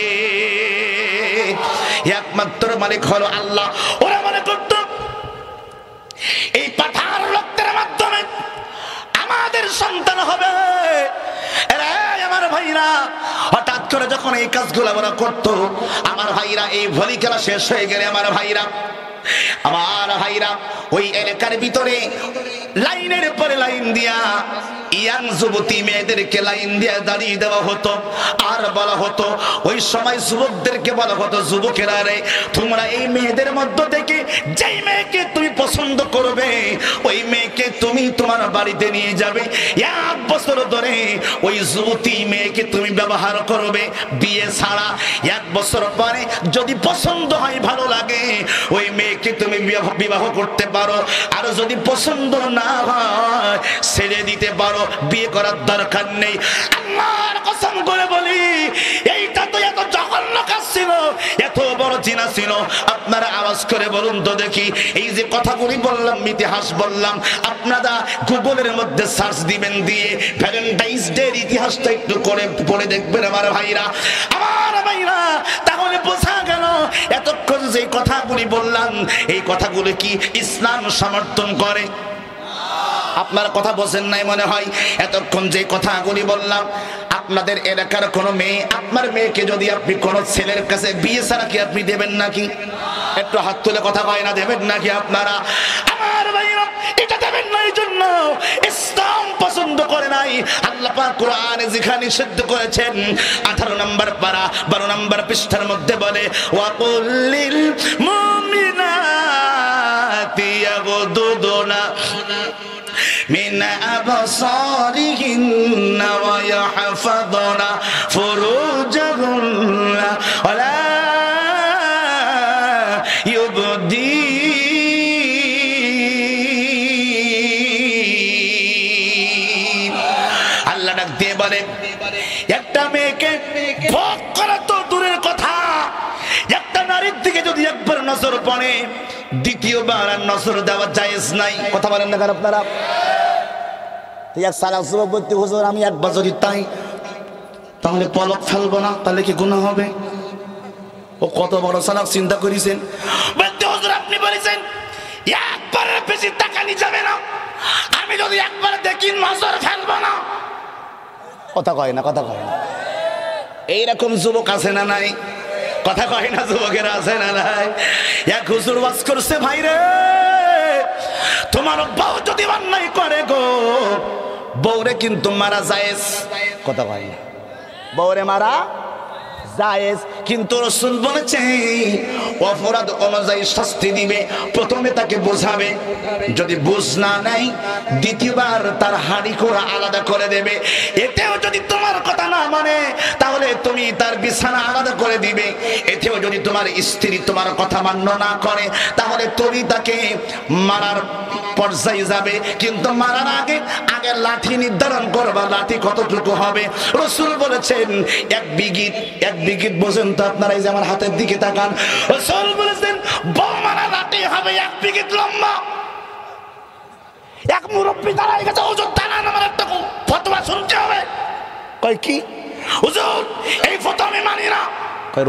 A: একমাত্র মালিক হলো আল্লাহ। ওরা মনে করত এই পাঠার রক্তের মাধ্যমে আমাদের সন্তান হবে। আমার ভাইরা হঠাৎ করে যখন এই কাজগুলো ওরা করতো, আমার ভাইরা এই ভলি খেলা শেষ হয়ে গেলে আমার ভাইরা ওই এলাকার ভিতরে লাইনের পরে লাইন দিয়া ইয়াং যুবতী মেয়েদেরকে লাইন দিয়ে দাঁড়িয়ে দেওয়া হতো। আর বলা হতো, ওই সময় যুবকদেরকে বলা হতো, যুবকেরা রে, তোমরা এই মেয়েদের মধ্য থেকে যেই মেয়েকে তুমি পছন্দ করবে ওই মেয়েকে তুমি তোমার বাড়িতে নিয়ে যাবে। 1 বছর ধরে ওই যুবতী মেয়েকে তুমি ব্যবহার করবে বিয়ে ছাড়া। 1 বছর পরে যদি পছন্দ হয়, ভালো লাগে, ওই মেয়েকে তুমি বিবাহ করতে পারো। আর যদি পছন্দ না হয় ছেড়ে দিতে পারো, বিয়ে করার দরকার নেই। আল্লাহর কসম করে বলি, এইটা তো এত জঘন্য কাজ ছিল, এত বড় জিনা ছিল। আপনারা আওয়াজ করে বলুন তো দেখি, এই যে কথাগুলি বললাম, ইতিহাস বললাম, আপনারা গুগলের মধ্যে সার্চ দিবেন, দিয়ে ভ্যালেন্টাইন্স ডে ইতিহাসটা একটু করে পড়ে দেখবেন আমার ভাইরা। তাহলে বোঝা গেল এতক্ষণ যে কথাগুলি বললাম, এই কথাগুলি কি ইসলাম সমর্থন করে? আপনার কথা বোঝেন নাই মনে হয়। এতক্ষণ যে কথাগুলি বললাম, আপনাদের এলাকার কোনো মেয়ে, আপনার মেয়েকে যদি আপনি কোনো ছেলের কাছে বিয়ে ছাড়া কি আপনি দেবেন নাকি? একটু হাত তুলে কথা কয় না, দেবেন নাকি আপনারা? আমার ভাইরা, এটা দেবেন না। এই জন্য ইসলাম পছন্দ করে নাই। আল্লাহ পাক কোরআনে যেখানে নিষিদ্ধ করেছেন, 18 নম্বর পারা 12 নম্বর পৃষ্ঠার মধ্যে বলে, ওয়াকুল্লিল মুমিনাতি ইয়াগুদুনা من أبصارهن ويحفظن فروجهن ولا يبدين। আল্লাহ ডাক দিয়ে বলে, একটা মেয়েকে ভোগ করা তো দূরের কথা, একটা নারীর দিকে যদি একবার নজর পড়ে, দ্বিতীয়বার আর নজর দেওয়া জায়েজ নাই। কথা বলেন না আপনারা? আমি একবার যদি তাই, তাহলে পলক ফেলবো না, তাহলে কি গুনাহ হবে? ও কত বড় সালাক চিন্তা করেছেন। আপনি বলেছেন একবারের বেশি তাকানি যাবে না, আমি যদি একবার দেখি নজর ফেলবো না। কথা কয় না, কথা কয় না। এইরকম যুবক আছে না নাই? কথা কয় না, যুবকেরা আছে না নাই? এক হুজুর ওয়াজ করছে, ভাই রে, তোমার বউ যদি অন্যায় করে গো, বউরে কিন্তু মারা জায়েজ। কথা কয় না, বউরে মারা জায়েজ, কিন্তু রাসূল বলেছে অপরাধ অনুযায়ী শাস্তি দিবে। প্রথমে তাকে বোঝাবে, যদি বুঝ না নেয় দ্বিতীয়বার তার হাড়ি কোড়া আলাদা করে দেবে। এতেও যদি তোমার কথা না মানে, তাহলে তুমি তার বিছানা আলাদা করে দিবে। এতেও যদি তোমার স্ত্রী তোমার কথা মান্য না করে, তাহলে তুমি তাকে মারার পর্যায়ে যাবে। কিন্তু মারার আগে লাঠি নির্ধারণ করবা, লাঠি কতটুকু হবে। রাসূল বলেছেন 1 বিঘিত বোঝেন তো আপনারা? এই যে আমার হাতের দিকে তাকান, রাসূল বলেছেন বউ মারা লাঠি হবে 1 বিঘিত লম্বা। এক মুরব্বি দাঁড়ায় গেছে, হুজুর দাঁড়ান, আমার একটা ফতোয়া শুনতে হবে। কয় কি হুজুর, এই ফতোয়া আমি মানি না।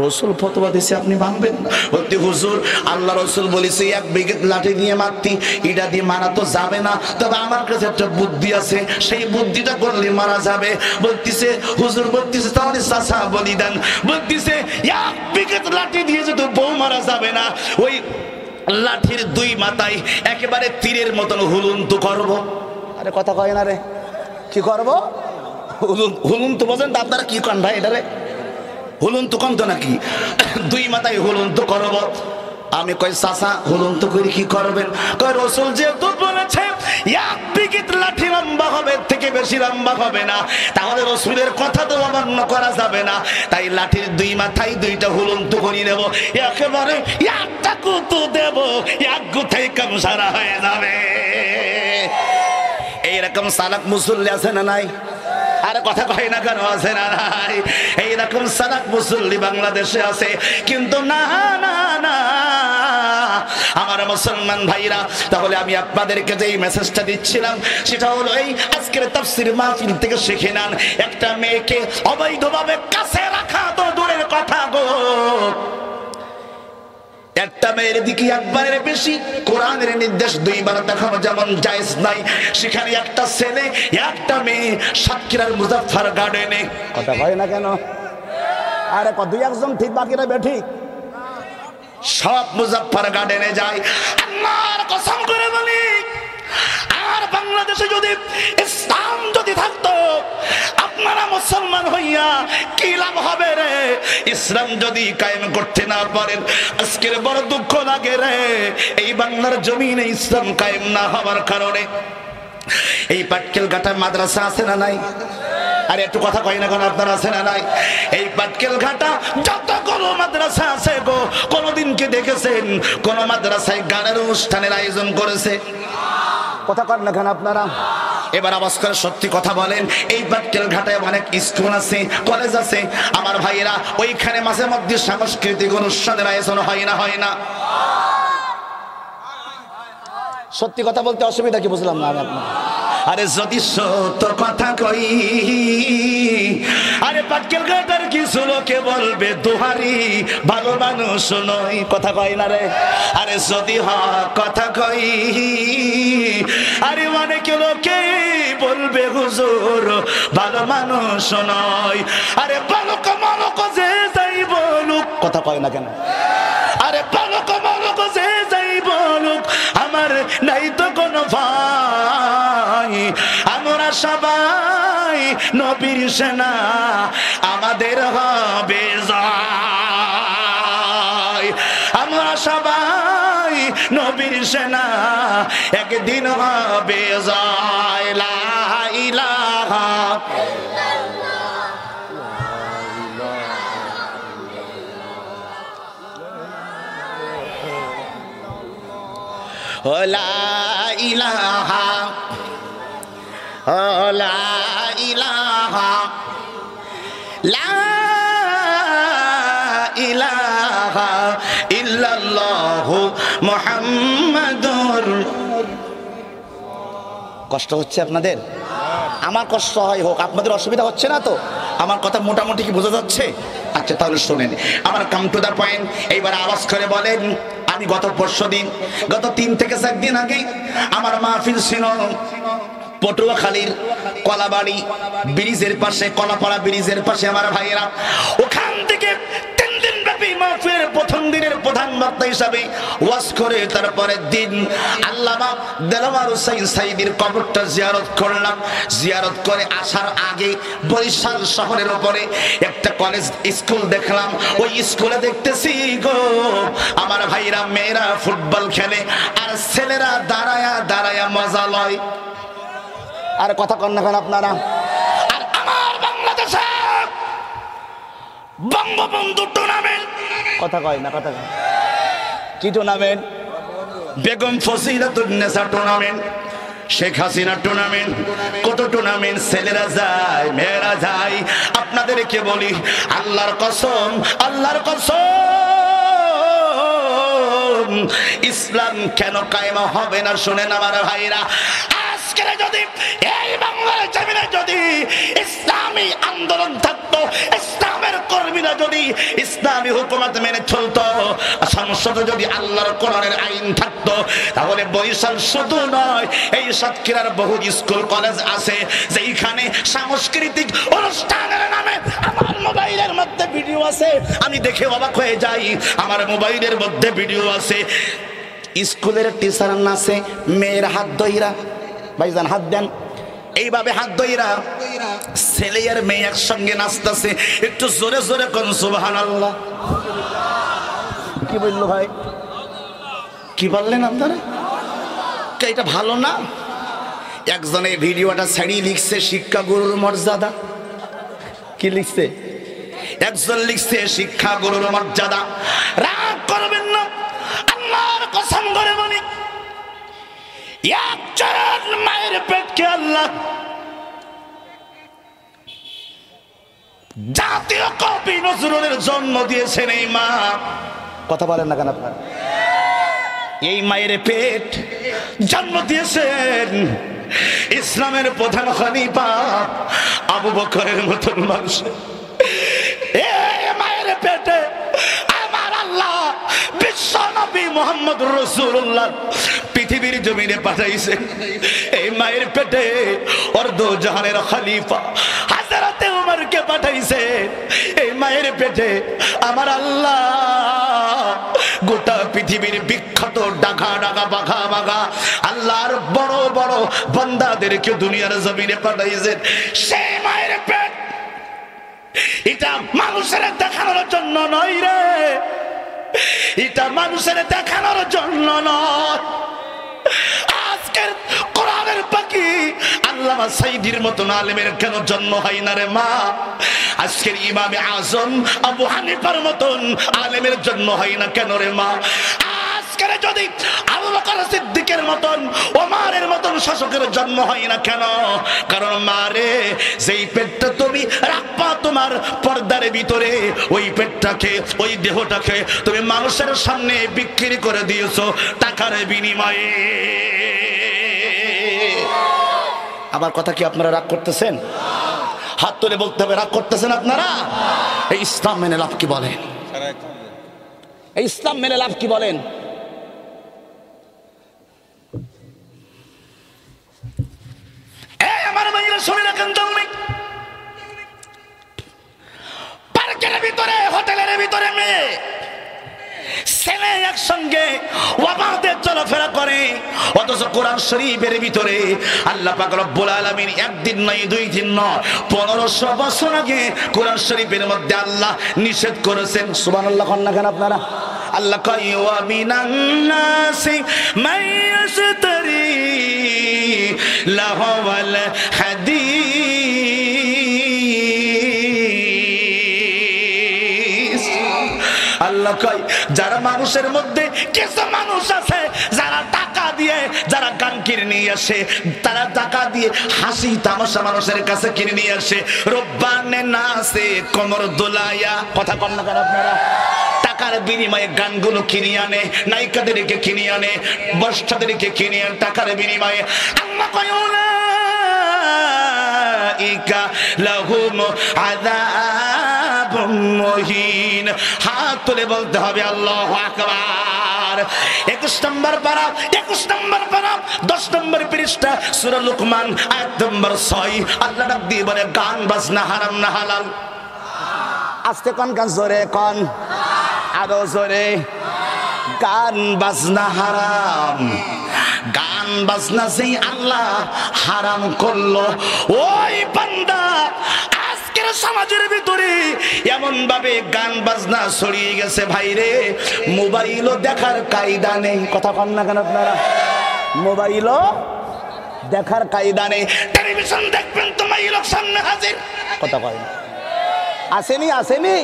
A: রাসূল ফতোয়া দিয়েছে, আপনি মানবেন না? বলতে হুজুর, আল্লাহ রাসূল বলেছে 1 বিঘিত লাঠি দিয়ে মারতি, এটা দিয়ে মারা তো যাবে না, তবে আমার কাছে একটা বুদ্ধি আছে, সেই বুদ্ধিটা করলে মারা যাবে। বলতিছে হুজুর, বলতিছে তাহলে চাচা বলি দেন। বলতিছে 1 বিঘিত লাঠি দিয়ে যদি বউ মারা যাবে না, ওই লাঠির 2 মাথায় একেবারে তীরের মতন হুলুন্ত করব। আরে কথা কয় না রে, কি করব? হুলুন্ত বোঝেন তো আপনারা? কি কন ভাই এটা রে? হুলুন্ত কম তো নাকি? 2 মাথায় হুলুন্ত করব। আমি কই চাচা, হুলুন্ত করে কি করবেন? কয় রাসূল যেহেতু বলেছে 1 বিঘিত লাঠি লম্বা হবে, থেকে বেশি লম্বা হবে না, তাহলে রাসূলের কথা তো অমান্য করা যাবে না। তাই লাঠির 2 মাথায় 2টা হুলুন্ত করে নেব, একেবারে একটা কুতু দেব, 1 গুথায় কাম সারা হয়ে যাবে। এইরকম সালাক মুসল্লি আছে না নাই? আরে কথা কয় না কেন? আছে না নাই? এইরকম সালাক মুসল্লি বাংলাদেশে আছে। কিন্তু না না না, আমার মুসলমান ভাইরা, তাহলে আমি আপনাদেরকে যে মেসেজটা দিচ্ছিলাম সেটা হলো এই, আজকের তাফসীর মাহফিল থেকে শিখে নেন, একটা মেয়েকে অবৈধভাবে কাছে রাখা তো দূরের কথা গো, একটা মেয়ের দিকে একবারের বেশি কোরআনের নির্দেশ দুইবার দেখানো যেমন জায়েজ নাই, সেখানে একটা ছেলে একটা মেয়ে সাতক্ষীরার মুজাফফর গার্ডেনে,
B: কথা হয় না কেন? আরে দুই একজন ঠিক বাকিরা বেঠিক,
A: সব মুজাফফর গার্ডেনে যায়। আল্লাহর কসম করে বলি, আর বাংলাদেশে যদি ইসলাম যদি থাকতো, আপনারা মুসলমান হইয়া কি লাভ হবে রে? ইসলাম যদি কায়েম করতে না পারেন, আজকের বড় দুঃখ লাগে রে, এই বাংলার জমিনে ইসলাম কায়েম না হওয়ার কারণে। এই পাটকেল ঘাটা মাদ্রাসা আছে না নাই? আরে একটু কথা কই না কেন আপনারা, আছে না নাই? এই পাটকেল ঘাটা যতগুলো মাদ্রাসা আছে গো, কোনদিন কি দেখেছেন কোন মাদ্রাসায় গানের অনুষ্ঠানের আয়োজন করেছে?
B: কথা কর না কেন আপনারা?
A: এবার আওয়াজ করে সত্যি কথা বলেন, এই পাটকেল ঘাটায় অনেক স্কুল আছে, কলেজ আছে আমার ভাইয়েরা, ওইখানে মাঝে মধ্যে সাংস্কৃতিক অনুষ্ঠানের আয়োজন হয় না? হয় না?
B: সত্যি কথা বলতে অসুবিধা কি বুঝলাম না আমি আপনার?
A: আরে যদি সত্য কথা কই, আরে পাটকেল ঘাটার কিছু লোকে বলবে দোহারি ভালো মানুষ নয়, কথা কয় না রে? আরে যদি হক কথা কই, আরে অনেক লোকে বলবে হুজুর ভালো মানুষ নয়, আরে বালক মালক যে যাই বলুক,
B: কথা কয় না কেন?
A: আরে বালক মালক যে যাই বলুক, আমার নাই তো কোনো ভাই, আমরা সবাই নবীর সেনা, আমাদের হবে জয়, আমরা সবাই নবীর সেনা, একদিন হবে জয়, লা ইলাহা লা ইলাহা লা ইলাহা লা ইলাহা ইল্লাল্লাহু মুহাম্মাদুর। কষ্ট হচ্ছে আপনাদের? আমার কষ্ট হয় হোক, আপনাদের অসুবিধা হচ্ছে না তো? আমার কথা মোটামুটি কি বোঝা যাচ্ছে? আচ্ছা তাহলে শোনেন, আমার কাম টু দা পয়েন্ট। এইবার আওয়াজ করে বলেন, আমি গত 3 থেকে 4 দিন আগে আমার মাহফিল ছিল পটুয়াখালীর কলাবাড়ি ব্রিজের পাশে, কলাপাড়া ব্রিজের পাশে আমার ভাইয়েরা, ওখান থেকে 3 দিন ব্যাপী মাহফিলের প্রথম দিনের প্রধান বক্তা হিসাবে ওয়াজ করে তারপরের দিন আল্লামা দেলোয়ার হোসেন সাইদির কবরটা জিয়ারত করলাম। জিয়ারত করে আসার আগে বরিশাল শহরের উপরে একটা কলেজ স্কুল দেখলাম। ওই স্কুলে দেখতেছি গো আমার ভাইরা মেয়েরা ফুটবল খেলে আর ছেলেরা দাঁড়ায়া দাঁড়ায়া মজা লয়।
B: আর কথা কন না কেন আপনারা?
A: আর আমার বাংলাদেশে বঙ্গবন্ধু টুর্নামেন্ট,
B: কথা কয় না, কথা কয় কি tournament?
A: Begum Fazilatunnesa tournament, Sheikh Hasina tournament, কত টুর্নামেন্ট, ছেলেরা যায় মেয়েরা যায়। আপনাদেরকে বলি আল্লাহর কসম, আল্লাহর কসম, ইসলাম কেন কায়েম হবে না শুনেন আমার ভাইরা। আজকে যদি এই বাংলার জমিনে যদি ইসলামী আন্দোলন থাকতো, ইসলামের কর্মীরা যদি ইসলামী হুকুমত মেনে চলতো, সংসদে যদি আল্লাহর কোরআনের আইন থাকতো, তাহলে বরিশাল শুধু নয় এই সাতক্ষীরার বহু স্কুল কলেজ আছে যেখানে সাংস্কৃতিক অনুষ্ঠানের নামে আমার মোবাইলের মধ্যে ভিডিও আছে, আমি দেখে অবাক হয়ে যাই। আমার মোবাইলের মধ্যে ভিডিও আছে, স্কুলের টিচার নাচে, মেয়ের হাত ধইরা, ভাইজান হাত দেন, এইভাবে হাত ধইরা ছেলে আর মেয়ে একসঙ্গে নাচতেছে। একটু জোরে জোরে কোন সুবহানাল্লাহ।
B: কি বললো ভাই?
A: কি বললেন আপনারা? এটা ভালো না? একজন এই ভিডিওটা ছাড়িয়ে লিখছে শিক্ষা গুরুর মর্যাদা।
B: কি লিখছে?
A: একজন লিখছে শিক্ষা গুরুর মর্যাদা। রাগ করবেন না, আল্লাহর কসম করে বলি, একজন মায়ের পেটকে আল্লাহ জাতীয় কবি নজরুলের জন্ম দিয়েছেন। এই মা,
B: কথা বলেন না কেন আপনারা?
A: এই মায়ের পেট জন্ম দিয়েছেন ইসলামের প্রধান খলিফা আবু বকরের মতন মানুষ। এই মায়ের পেটে আমার আল্লাহ বিশ্ব নবী মুহাম্মদুর রাসূলুল্লাহ পৃথিবীর জমিনে পাঠাইছে। এই মায়ের পেটে ওর দো জাহানের খলিফা হযরত উমরকে পাঠাইছে। এই মায়ের পেটে আমার আল্লাহ গোটা পৃথিবীর বিখ্যাত ডাকা ডাকা বাঘা বাঘা আল্লাহর বড় বড় বান্দাদেরকে দুনিয়ার জমিনে পাঠাইছেন। সেই মায়ের পেট এটা মানুষের দেখানোর জন্য নয় রে, এটা মানুষের দেখানোর জন্য নয়। আজকের কোরআনের পাখি আল্লামা সাইদির মতন আলেমের কেন জন্ম হয় না রে মা? আজকের ইমামে আজম আবু হানিফার মতন আলেমের জন্ম হয় না কেন রে মা? আজকের যদি আবু বকর সিদ্দিকের মতন ওমরের মতন শাসকের জন্ম হয় না কেন? কারণ মারে যেই পেটটা তুমি রাখবা তোমার পর্দার ভিতরে, ওই পেটটাকে ওই দেহটাকে তুমি মানুষের সামনে বিক্রি করে দিয়েছো টাকার বিনিময়ে। আমার কথা কি আপনারা রাগ করতেছেন? হাত তুলে বলতে হবে রাগ করতেছেন আপনারা? এই ইসলাম মেনে লাভ কি বলেন? এই ইসলাম মেনে লাভ কি বলেন? এই আমার ভাইরা শুনে রাখেন তো, পার্কের ভিতরে হোটেলের ভিতরে মেয়ে ছেলে একসঙ্গে ওয়াবাদে চলাফেরা করে, অথচ কোরআন শরীফের ভিতরে আল্লাহ পাক রব্বুল আলামিন একদিন নয় দুই দিন নয় 1500 বছর আগে কোরআন শরীফের মধ্যে আল্লাহ নিষেধ করেছেন। সুবহানাল্লাহ কন না কেন আপনারা? আল্লাহ কয় ওয়া মিনান নাসি মাইয়াশতারি লাহওয়াল হাদিস। আল্লাহ কয় যারা মানুষের মধ্যে কিছু মানুষ আছে যারা টাকা দিয়ে যারা গান কিনে নিয়ে আসে, তারা টাকা দিয়ে হাসি তামাশা মানুষের কাছে কিনে নিয়ে আসে, রব্বানে নাসে কোমর দোলায়া। কথা কন না কেন আপনারা? টাকার বিনিময়ে গানগুলো কিনে আনে, নায়িকাদেরকে কিনে আনে, বর্ষাদেরকে কিনে আনে টাকার বিনিময়ে। আল্লাহ কয় উলাইকা লাহুম আযাবুম মুহিন। হাত তুলে বলতে হবে আল্লাহু আকবার। 21 নম্বর পারা 10 নম্বর পৃষ্ঠা সূরা লুকমান আয়াত নম্বর 6 আল্লাহ ডাক দিয়ে বলে গান বাজনা হারাম না হালাল? আস্তে কোন গান জোরে কোন, আরো জোরে। গান বাজনা হারাম। গান বাজনা যেই আল্লাহ হারাম করলো, ওই বান্দা আজকের সমাজের ভিতরে এমন ভাবে গান বাজনা ছড়িয়ে গেছে ভাইরে, মোবাইলও দেখার কায়দা নেই। কথা কন না কেন আপনারা? মোবাইলও দেখার কায়দা নেই। টেলিভিশন দেখবেন তো মাই লোক সামনে হাজির। কথা কয় আসেনি? আসেনি?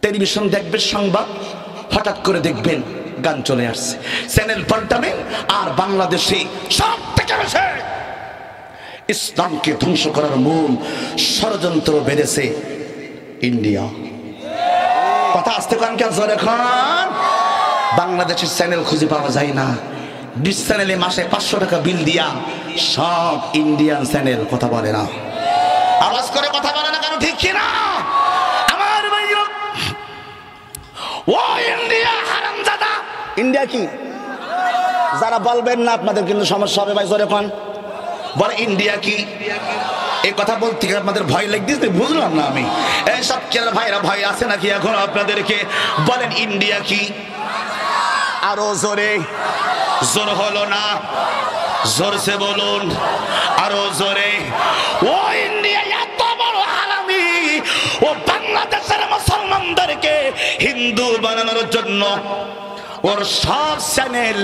A: টেলিভিশন দেখবেন সংবাদ, হঠাৎ করে দেখবেন গান চলে আসছে, চ্যানেল পাল্টাবেন আর বাংলাদেশে সব থেকে বেশি ইসলামকে ধ্বংস করার মূল ষড়যন্ত্র বেড়েছে ইন্ডিয়া। কথা আসতে কান কেন জোরে খান? বাংলাদেশের চ্যানেল খুঁজে পাওয়া যায় না। ডিশ চ্যানেলে মাসে 500 টাকা বিল দিয়া সব ইন্ডিয়ান চ্যানেল। কথা বলে না, আওয়াজ করে কথা বলে না কেন? ঠিক কিনা আমার ভাই? ও ইন্ডিয়া হারামজাদা। ইন্ডিয়া কি? যারা বলবেন না আপনাদের কিন্তু সমস্যা হবে ভাই। জোরে কোন বলে ইন্ডিয়া কি? এই কথা বলতে গেলে আপনাদের ভয় লাগতেছে, বুঝলাম না আমি। এই সব ছেলে ভাইরা ভয় আছে নাকি এখন আপনাদেরকে? বলেন ইন্ডিয়া কি? আরো জোরে। জোর হলো না, জোরসে বলুন আরো জোরে। ও ইন্ডিয়া এত বড় হারামি, ও বাংলাদেশের মুসলমানদেরকে হিন্দু বানানোর জন্য ওর সব চ্যানেল,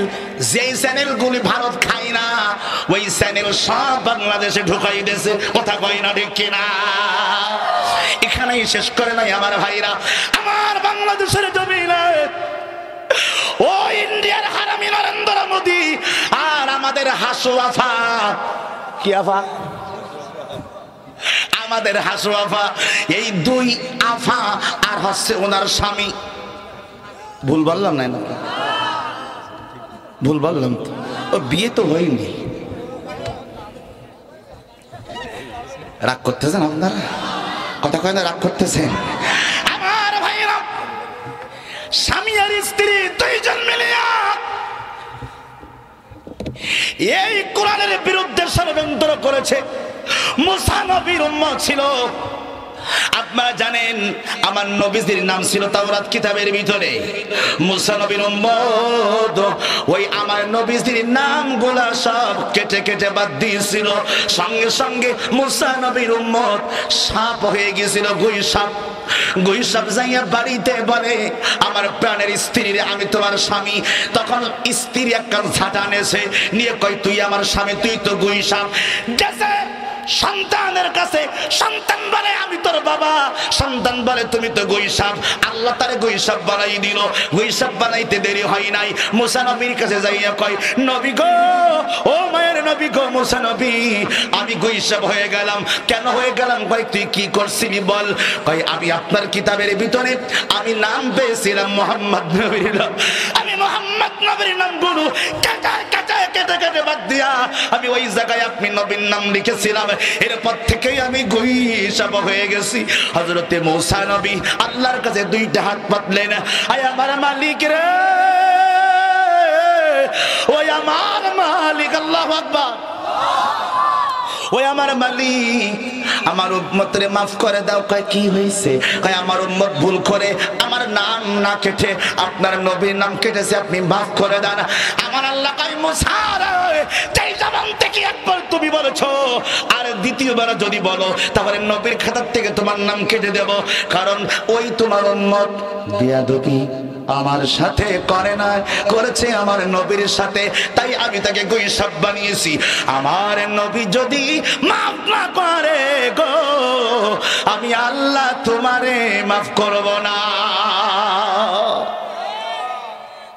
A: যে চ্যানেলগুলি ভারত খায় না, ওই চ্যানেল সব বাংলাদেশে ঢুকাই দিয়েছে। কথা কয় না ঠিক কিনা? এখানেই শেষ করে নাই আমার ভাইরা। আমার বাংলাদেশের জমিনে ও ইন্ডিয়ার হারামি নরেন্দ্র মোদী আর আমাদের হাসু আফা, কি আফা? আমাদের হাসু আফা, এই দুই আফা আর হচ্ছে ওনার স্বামী ভুল বললাম না নাকি? ভুল বললাম তো? ও বিয়ে তো হয়নি। রাগ করতেছেন আপনারা? কথা কয় না, রাগ করতেছেন? আমার ভাইরা, স্বামী আর স্ত্রী দুইজন মিলিয়া এই কোরআনের বিরুদ্ধে ষড়যন্ত্র করেছে। মুসা নবীর উম্মত ছিল। আপনারা জানেন আমার নবীজির নাম ছিল তাওরাত কিতাবের ভিতরে মুসা নবীর উম্মত। ওই আমার নবীজির নামগুলা সব কেটে কেটে বাদ দিয়েছিল। সঙ্গে সঙ্গে মুসা নবীর উম্মত সাপ হয়ে গিয়েছিল, গুই সাপ। গুই সাপ যাইয়া বাড়িতে বলে আমার প্রাণের স্ত্রীর আমি তোমার স্বামী। তখন স্ত্রী একটা ঝাঁটা আনেছে, নিয়ে কয় তুই আমার স্বামী, তুই তো গুই সাপ। গেছে সন্তানের কাছে, সন্তান বলে আমি তোর বাবা, সন্তান বলে তুমি তো গুই সাপ। আল্লাহ তারে গুই সাপ বানাই দিল। গুই সাপ বানাইতে দেরি হয় নাই। মুসা নবীর কাছে যাইয়া কয় নবী গো, ও মায়ের নবী গো, মুসা নবী আমি গুই সাপ হয়ে গেলাম। কেন হয়ে গেলাম? কয় তুই কি করছিলি বল? কয় আমি আপনার কিতাবের ভিতরে আমি নাম পেয়েছিলাম মোহাম্মদ নবীর নাম। আমি মোহাম্মদ নবীর নাম গুরু কেটে কেটে কেটে কেটে বাদ দিয়া আমি ওই জায়গায় আপনি নবীর নাম লিখেছিলাম। এরপর থেকেই আমি গুই সাপ হয়ে গেছি। হযরতে মুসা নবী আল্লাহর কাছে দুইটা হাত পাতলেন, আয় আমার মালিক রে, ওই আমার মালিক, আল্লাহু আকবার, ওই আমার মালিক, আমার উম্মতরে মাফ করে দাও। কয় কি হয়েছে? কয় আমার উম্মত ভুল করে আমার নাম না কেটে আপনার নবীর নাম কেটেছে, আপনি মাফ করে দেন। আমার আল্লাহ কয় মুসা রে, যেই জবান থেকে একবার তুমি বলেছো আর দ্বিতীয়বার যদি বলো তাহলে নবীর খাতার থেকে তোমার নাম কেটে দেব। কারণ ওই তোমার উম্মত বিয়াদবি আমার সাথে করে না, করেছে আমার নবীর সাথে, তাই আমি তাকে গুই সাপ বানিয়েছি। আমার নবী যদি মাফ না করে গো, আমি আল্লাহ তোমারে মাফ করব না।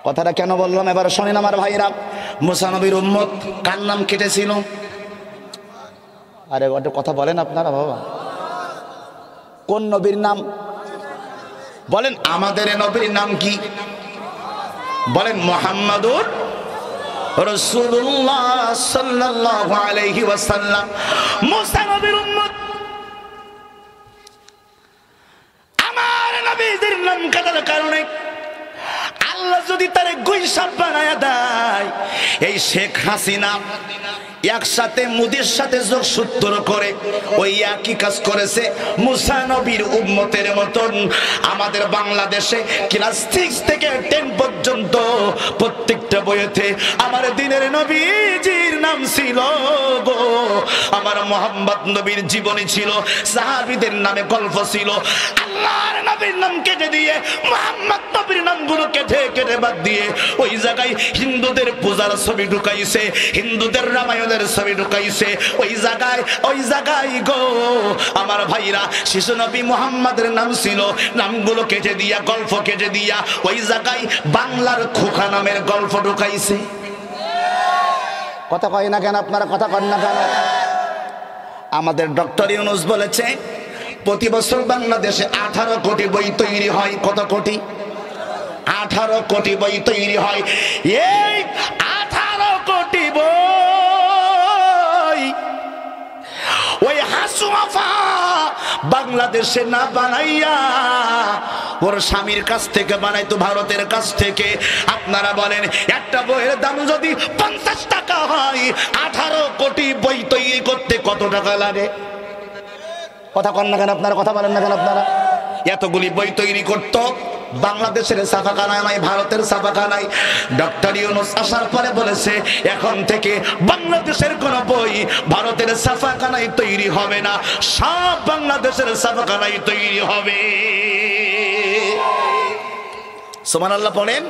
A: কথাটা কেন বললাম এবার শোনেন আমার ভাইরা। মুসা নবীর উম্মত কার নাম কেটেছিল? আরে ওটা কথা বলেন আপনারা বাবা, কোন নবীর নাম বলেন? আমাদের নবীর নাম কি বলেন? মুহাম্মাদুর রাসূলুল্লাহ সাল্লাল্লাহু আলাইহি ওয়াসাল্লাম। মুসা নবীর উম্মত আমার নবীর নাম কাটার কারণে আল্লাহ যদি তারে গুই সাপ বানায়া দেয়, এই শেখ হাসিনা একসাথে মোদির সাথে যোগসূত্র করে ওই একই কাজ করেছে। মুসা নবীর উম্মতের মতন আমাদের বাংলাদেশে ক্লাস 6 থেকে 10 পর্যন্ত প্রত্যেকটা বইতে আমার দিনের নবীজির নাম ছিল গো, আমার মোহাম্মদ নবীর জীবনী ছিল, সাহাবীদের নামে গল্প ছিল। আল্লাহর নবীর নাম কেটে দিয়ে মোহাম্মদ নবীর নামগুলো কেটে কেটে বাদ দিয়ে ওই জায়গায় হিন্দুদের পূজার ছবি ঢুকাইছে, হিন্দুদের রামায়ণের ছবি ঢুকাইছে। ওই জায়গায় গো আমার ভাইরা শিশু নবী মুহাম্মাদের নাম ছিল, নামগুলো কেটে দিয়া গল্প কেটে দিয়া ওই জায়গায় বাংলার খোকা নামের গল্প ঢুকাইছে। কথা কয় না কেন আপনারা? কথা কন না কেন? আমাদের ডক্টর ইউনূস বলেছে প্রতি বছর বাংলাদেশে 18 কোটি বই তৈরি হয়। কত কোটি? 18 কোটি বই তৈরি হয়। এই 18 কোটি বই ওই হাসুয়াফা বাংলাদেশে না বানাইয়া ওর স্বামীর কাছ থেকে বানাইতো, ভারতের কাছ থেকে। আপনারা বলেন একটা বইয়ের দাম যদি 50 টাকা হয়, 18 কোটি বই তৈরি করতে কত টাকা লাগে? কথা কন না কেন আপনারা? কথা বলেন না কেন আপনারা? এতগুলি বই তৈরি করতো বাংলাদেশের ছাপাখানায় নাই, ভারতের ছাপাখানায়। ডক্টর ইউনূস আসার পরে বলেছে এখন থেকে বাংলাদেশের কোন বই ভারতের ছাপাখানায় তৈরি হবে না, সব বাংলাদেশের ছাপাখানায় তৈরি হবে। সুবহানাল্লাহ পড়েন।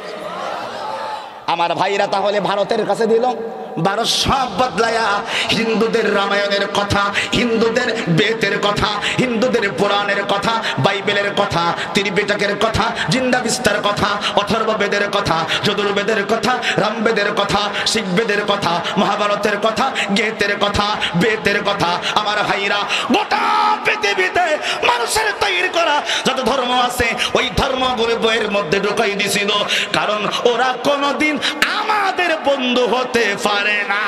A: আমার ভাইরা তাহলে ভারতের কাছে দিল, ভারত সব বদলায়া হিন্দুদের রামায়ণের কথা, হিন্দুদের বেতের কথা, হিন্দুদের পুরাণের কথা, বাইবেলের কথা, ত্রিপিটকের কথা, জিন্দাবিস্তার কথা, অথর্ব বেদের কথা, যজুর্বেদের কথা, রামবেদের কথা, শিখ বেদের কথা, মহাভারতের কথা, গীতের কথা, বেতের কথা। আমার ভাইরা, গোটা পৃথিবীতে মানুষের তৈরি করা যত ধর্ম আছে ওই ধর্মগুলো বইয়ের মধ্যে ঢুকাই দিছিল, কারণ ওরা কোনোদিন আমাদের বন্ধু হতে পারে না।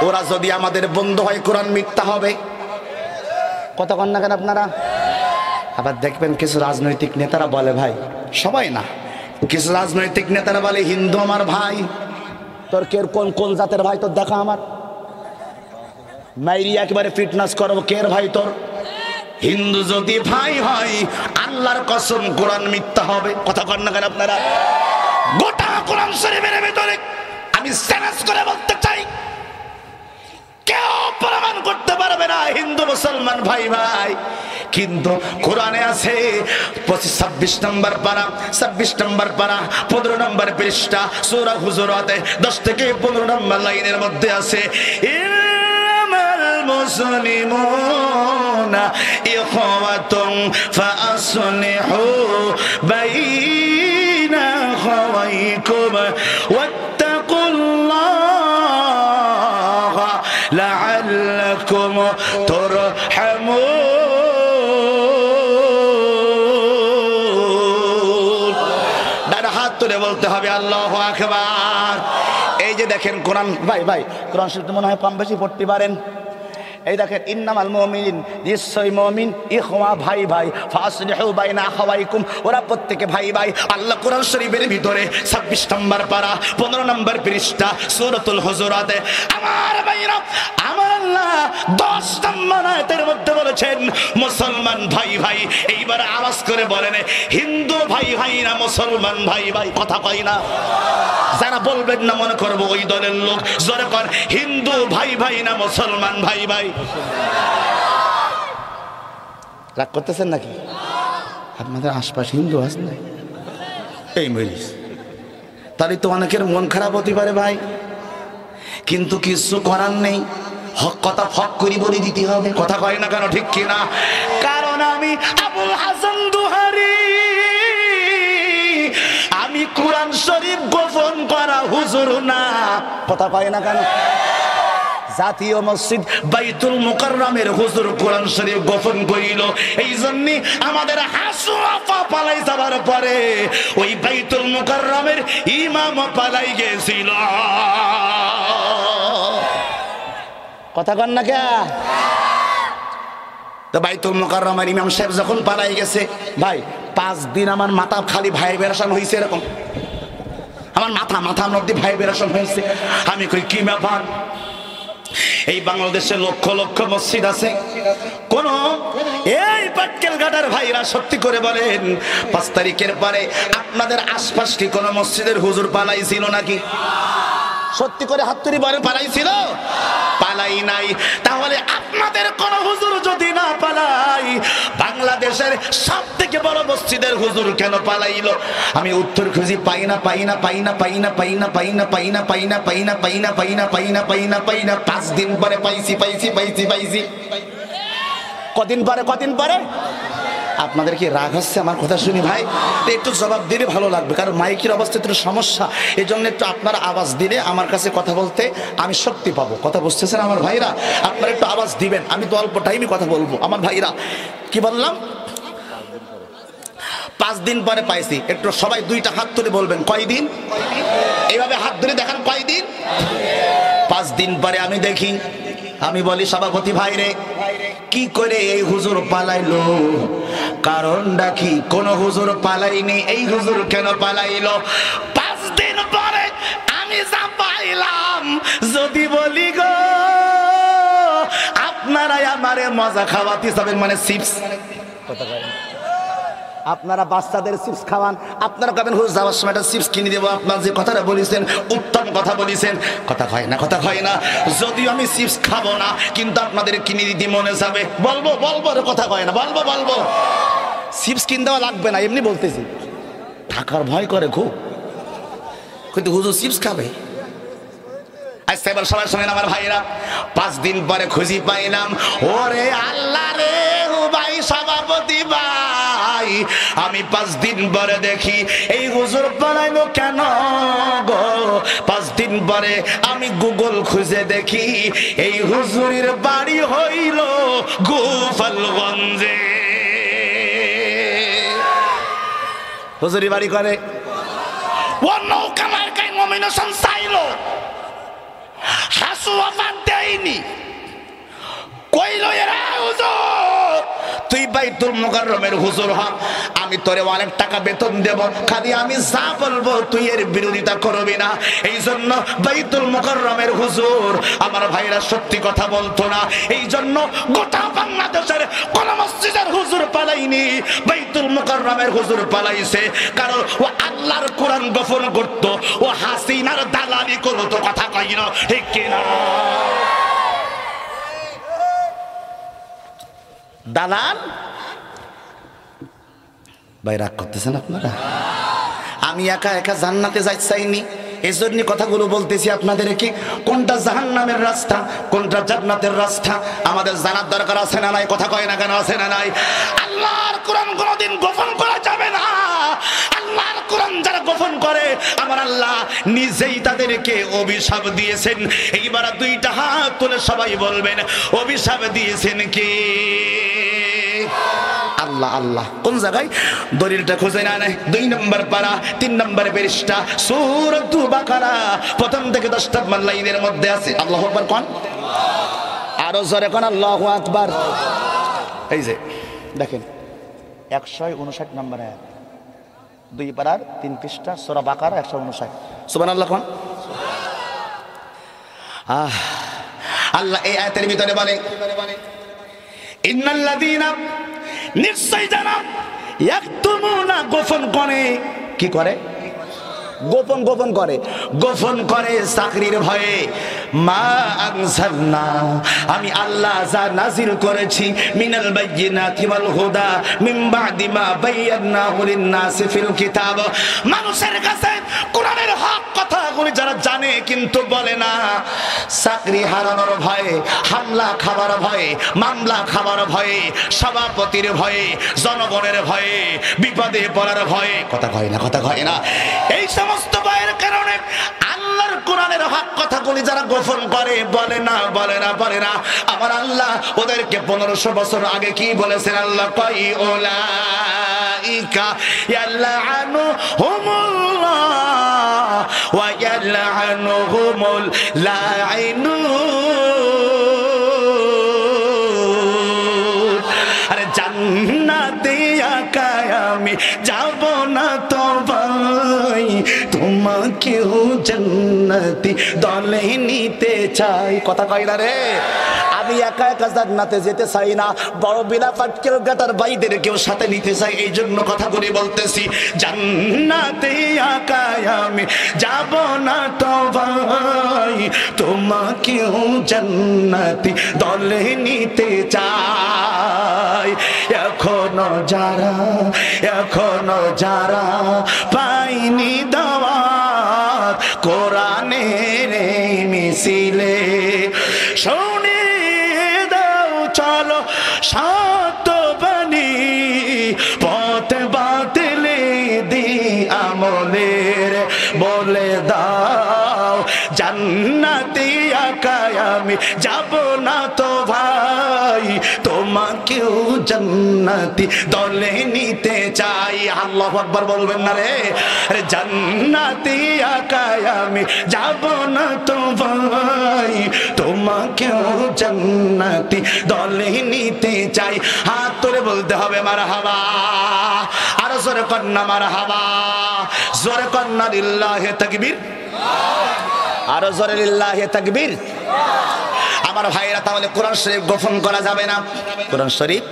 A: ওরা যদি আমাদের বন্ধু হয় কোরআন মিথ্যা হবে। কথা কন না কেন আপনারা? আবার দেখবেন কিছু রাজনৈতিক নেতারা বলে, ভাই সবাই না, কিছু রাজনৈতিক নেতারা বলে হিন্দু আমার ভাই।
B: তোর কে কোন কোন জাতের ভাই তোর দেখা আমার মাইরি একেবারে ফিটনেস করবো। কের ভাই তোর?
A: হিন্দু যদি ভাই হয় আল্লাহর কসম কোরআন মিথ্যা হবে। কথা কন না কেন আপনারা? গোটা কোরআন শরীফের ভিতরে আমি চ্যালেঞ্জ করে বলতে চাই, কেউ প্রমাণ করতে পারবে না হিন্দু মুসলমান ভাই ভাই। কিন্তু কোরআনে আছে 26 নম্বর পারা, 26 নম্বর পারা, 15 নম্বর পৃষ্ঠা, সূরা হুজুরাতে 10 থেকে 15 নম্বর লাইনের মধ্যে আছে, ইন্নামাল মুসলিমুনা ইখওয়াতুন ফাআসলিহু বাইনা আখাওয়াইকুম ওয়াত্তাকুল্লাহা লাআল্লাকুম তুরহামুন। ডান হাত তুলে বলতে হবে আল্লাহু আকবার। এই যে দেখেন কোরআন, ভাই ভাই কোরআন শরীফ মনে হয় কম বেশি পড়তে পারেন। এই দেখেন, ইন্নামাল মুমিনিন, নিশ্চয় মুমিন, ইখওয়া ভাই ভাই, ফাসলিহু বাইনা আখাওয়াইকুম, ওরা প্রত্যেকে ভাই ভাই। আল্লাহ কোরআন শরীফের ভিতরে 26 নম্বর পারা, 15 নম্বর পৃষ্ঠা, সূরাতুল হুজুরাতে আমার ভাইরা, আমার আল্লাহ 10 নম্বর আয়াতের মধ্যে বলেছেন মুসলমান ভাই ভাই। এইবার আওয়াজ করে বলেন, হিন্দু ভাই ভাই না মুসলমান ভাই ভাই? কথা কই না? যারা বলবেন না মনে করবো ওই দলের লোক। জোরে কর, হিন্দু ভাই ভাই না মুসলমান ভাই ভাই? রাগ করতেছেন নাকি? আপনাদের আশপাশ হিন্দু আছে না? এই মরিস তাহলে তো অনেকের মন খারাপ হতে পারে ভাই, কিন্তু কিছু করার নেই, হক কথা ফক করি বলে দিতে হবে। কথা কয় না কেন? ঠিক কিনা? কারণ আমি আবুল হাসান দুহারি, আমি কোরআন শরীফ গোপন করা হুজুর না। কথা কয় না কেন? জাতীয় মসজিদ বাইতুল মুকাররমের হুজুর কোরআন শরীফ গোপন করিল। এই জন্য আমাদের হাসু আপা পালাই যাবার পরে ওই বাইতুল মুকাররমের ইমাম পালাই গেছিল। কথা কন না কে? তো বাইতুল মুকাররমের ইমাম সাহেব যখন পালাই গেছে, ভাই 5 দিন আমার মাথা খালি ভাই বেরাসান হয়েছে। এরকম আমার মাথা মধ্যে ভাই বেরাসান হয়েছে। আমি কই কি ব্যাপার? এই বাংলাদেশে লক্ষ লক্ষ মসজিদ আছে, কোন এই পাটকেল ঘাটার ভাইরা সত্যি করে বলেন 5 তারিখের পরে আপনাদের আশপাশ কি কোন মসজিদের হুজুর পালাইছিল নাকি? সত্যি করে হাত তুলে বলেন, পালাইছিল? পালাই নাই। তাহলে আপনাদের কোন হুজুর যদি না পালাই, বাংলাদেশের সব থেকে বড় মসজিদের হুজুর কেন পালাইলো? আমি উত্তর খুঁজি, পাই না। 5 দিন পরে পাইছি। কদিন পরে? আপনাদের কি রাগ হচ্ছে আমার কথা শুনি ভাই? একটু জবাব দিলে ভালো লাগবে, কারণ মাইকের অবস্থা একটু সমস্যা। এই জন্য একটু আপনারা আওয়াজ দিলে আমার কাছে কথা বলতে আমি শক্তি পাবো। কথা বুঝতেছেন আমার ভাইরা? আপনারা একটু আওয়াজ দিবেন, আমি তো অল্প টাইমে কথা বলবো। আমার ভাইরা, কি বললাম? 5 দিন পরে পাইছি। একটু সবাই 2টা হাত তুলে বলবেন কয়দিন? এইভাবে হাত ধরে দেখান কয়দিন? 5 দিন পরে আমি দেখি, আমি বলি সভাপতি ভাই রে, কি করে এই হুজুর পালাইলো? কারণটা কি? কোন হুজুর পালাইনি, এই হুজুর কেন পালাইলো? 5 দিন পরে আমি যা পাইলাম, যদি বলি গো আপনারাই আমারে মজা খাওয়াতে যাবেন, মানে চিপস। কথা কয় না?
B: আপনারা বাচ্চাদের চিপস খাওয়ান,
A: আপনারা কবেন হুজুর যাওয়ার সময় একটা চিপস কিনে দেবো। আপনার যে কথাটা বলেছেন উত্তম কথা বলেছেন। কথা হয় না। যদিও আমি চিপস খাবো না, কিন্তু আপনাদের কিনে দিতে মনে যাবে। বলবো কথা কয় না, বলবো চিপস কিনে দেওয়া লাগবে না, এমনি বলতেছি। টাকার ভয় করে খুব, কিন্তু হুজুর চিপস খাবে। আচ্ছা এবার সবাই শুনেন আমার ভাইরা, 5 দিন পরে খুঁজি পাইলাম, ওরে আল্লাহ রে ও ভাই সভাপতি ভাই, আমি 5 দিন পরে দেখি এই হুজুর পালাইলো কেন গো? 5 দিন পরে আমি গুগল খুঁজে দেখি এই হুজুরের বাড়ি হইল গোপালগঞ্জে। হুজুরি বাড়ি করে ও নৌকা মার্কায় নমিনেশন চাইলো, হাসু আফার দেয়নি, কইলো এরা হুজুর তুই বাইতুল মুকাররমের হুজুর হ, আমি তোরে অনেক টাকা বেতন দেব, খালি আমি যা বলবো তুই এর বিরোধিতা করবি না। এই জন্য বাইতুল মুকাররমের হুজুর আমার ভাইরা সত্যি কথা বলতো না, এই জন্য গোটা বাংলাদেশের কোন মসজিদের হুজুর পালাইনি, বাইতুল মুকাররমের হুজুর পালাইছে, কারণ ও আল্লাহর কোরআন গোপন করতো, ও হাসিনার দালালি করতো। কথা কই না ঠিক কিনা? দালাল ভাই রাগ করতেছেন আপনারা? আমি একা একা জান্নাতে যাইতে চাইনি, এই জন্য কথাগুলো বলতেছি আপনাদেরকে। কোনটা জাহান্নামের রাস্তা, কোনটা জান্নাতের রাস্তা আমাদের জানার দরকার আছে না নাই? কথা কয় না কেন? আছে না নাই? আল্লাহর কোরআন কোনদিন গোপন করা যাবে না। আল্লাহর কোরআন যারা গোপন করে আমার আল্লাহ নিজেই তাদেরকে অভিশাপ দিয়েছেন। এইবার 2টা হাত তুলে সবাই বলবেন অভিশাপ দিয়েছেন কে? আল্লাহ। আল্লাহ কোন জায়গায়? দলিলটা খুঁজে না নাই 2 নম্বর পারা 3 নম্বর পৃষ্ঠা সূরাতুল বাকারা প্রথম থেকে 10 নম্বর লাইনের মধ্যে আছে। আল্লাহু আকবার কোন? আরো জোরে কোন আল্লাহু আকবার। এই যে দেখেন 159 নম্বর আয়াত, 2 পারার 3 পৃষ্ঠা সূরা বাকারা 159। সুবহানাল্লাহ কোন? আল্লাহ এই আয়াতের ভিতরে বলে ইন্নাল্লাযীনা, নিশ্চয় জানা, ইয়াকতুমুনা গোপন করে। কি করে? গোপন করে, গোপন করে চাকরির ভয়ে। মা আনজালনা, আমি আল্লাহ যা নাজিল করেছি, মিনাল বায়িনাতি ওয়াল হুদা মিন বাদি মা বায়্যানাহু লিন-নাসি ফিল কিতাব। মানুষের কাছে কোরআনের হক কথাগুলি যারা জানে কিন্তু বলে না, চাকরি হারানোর ভয়ে, হামলা খাবার ভয়ে, মামলা খাবার ভয়ে, সভাপতির ভয়ে, জনগণের ভয়ে, বিপদে পড়ার ভয়ে। কথা কয় না? কথা কয় না? এই সমস্ত ভয়ের কারণে আল্লাহর কোরআনের হক কথাগুলি যারা গোপন করে, বলে না, বলে না, বলে না, আমার আল্লাহ ওদেরকে 1500 বছর আগে কি বলেছেন? আল্লাহ কই উলাইকা ইয়ালআনুহুমুল্লাহ ওয়া ইয়ালআনুহুমুল লাঈনুন। আরে জান্নাতে একাই আমি যাব না তো ভাই, তোমাকেও জান্নাতি দলে নিতে চাই। কথা কই না রে? আমি একা একা জান্নাতে যেতে চাই না, বড় বিনা পাটকেল গাটার ভাইদের কেউ সাথে নিতে চাই। এই জন্য কথাগুলি বলতেছি, জান্নাতে একা আমি যাব না তো ভাই, তোমাকেও জান্নাতি দলে নিতে চাই। এখনো যারা পাইনি দাওয়াত কোরআনের মিছিলে, শুনে দাও চলো সত্যবাণী, পথ বাতিলে দি আমলের বলে দাও, জান্নাতে একা আমি যাব না তো ভাই, তোমাকেও জান্নাতি দলে নিতে চাই। আল্লাহু আকবার বলবেন না রে? জান্নাতে একা আমি যাব না তো ভাই, তোমাকেও জান্নাতি দলে নিতে চাই। হাত তুলে বলতে হবে মারহাবা, আরো জোরে কন্যা মারহাবা, জোরে কন্যা লিল্লাহি তাকবীর, আরো জোরে লিল্লাহি তাকবীর। আমার ভাইরা তাহলে কোরআন শরীফ গোপন করা যাবে না। কোরআন শরীফ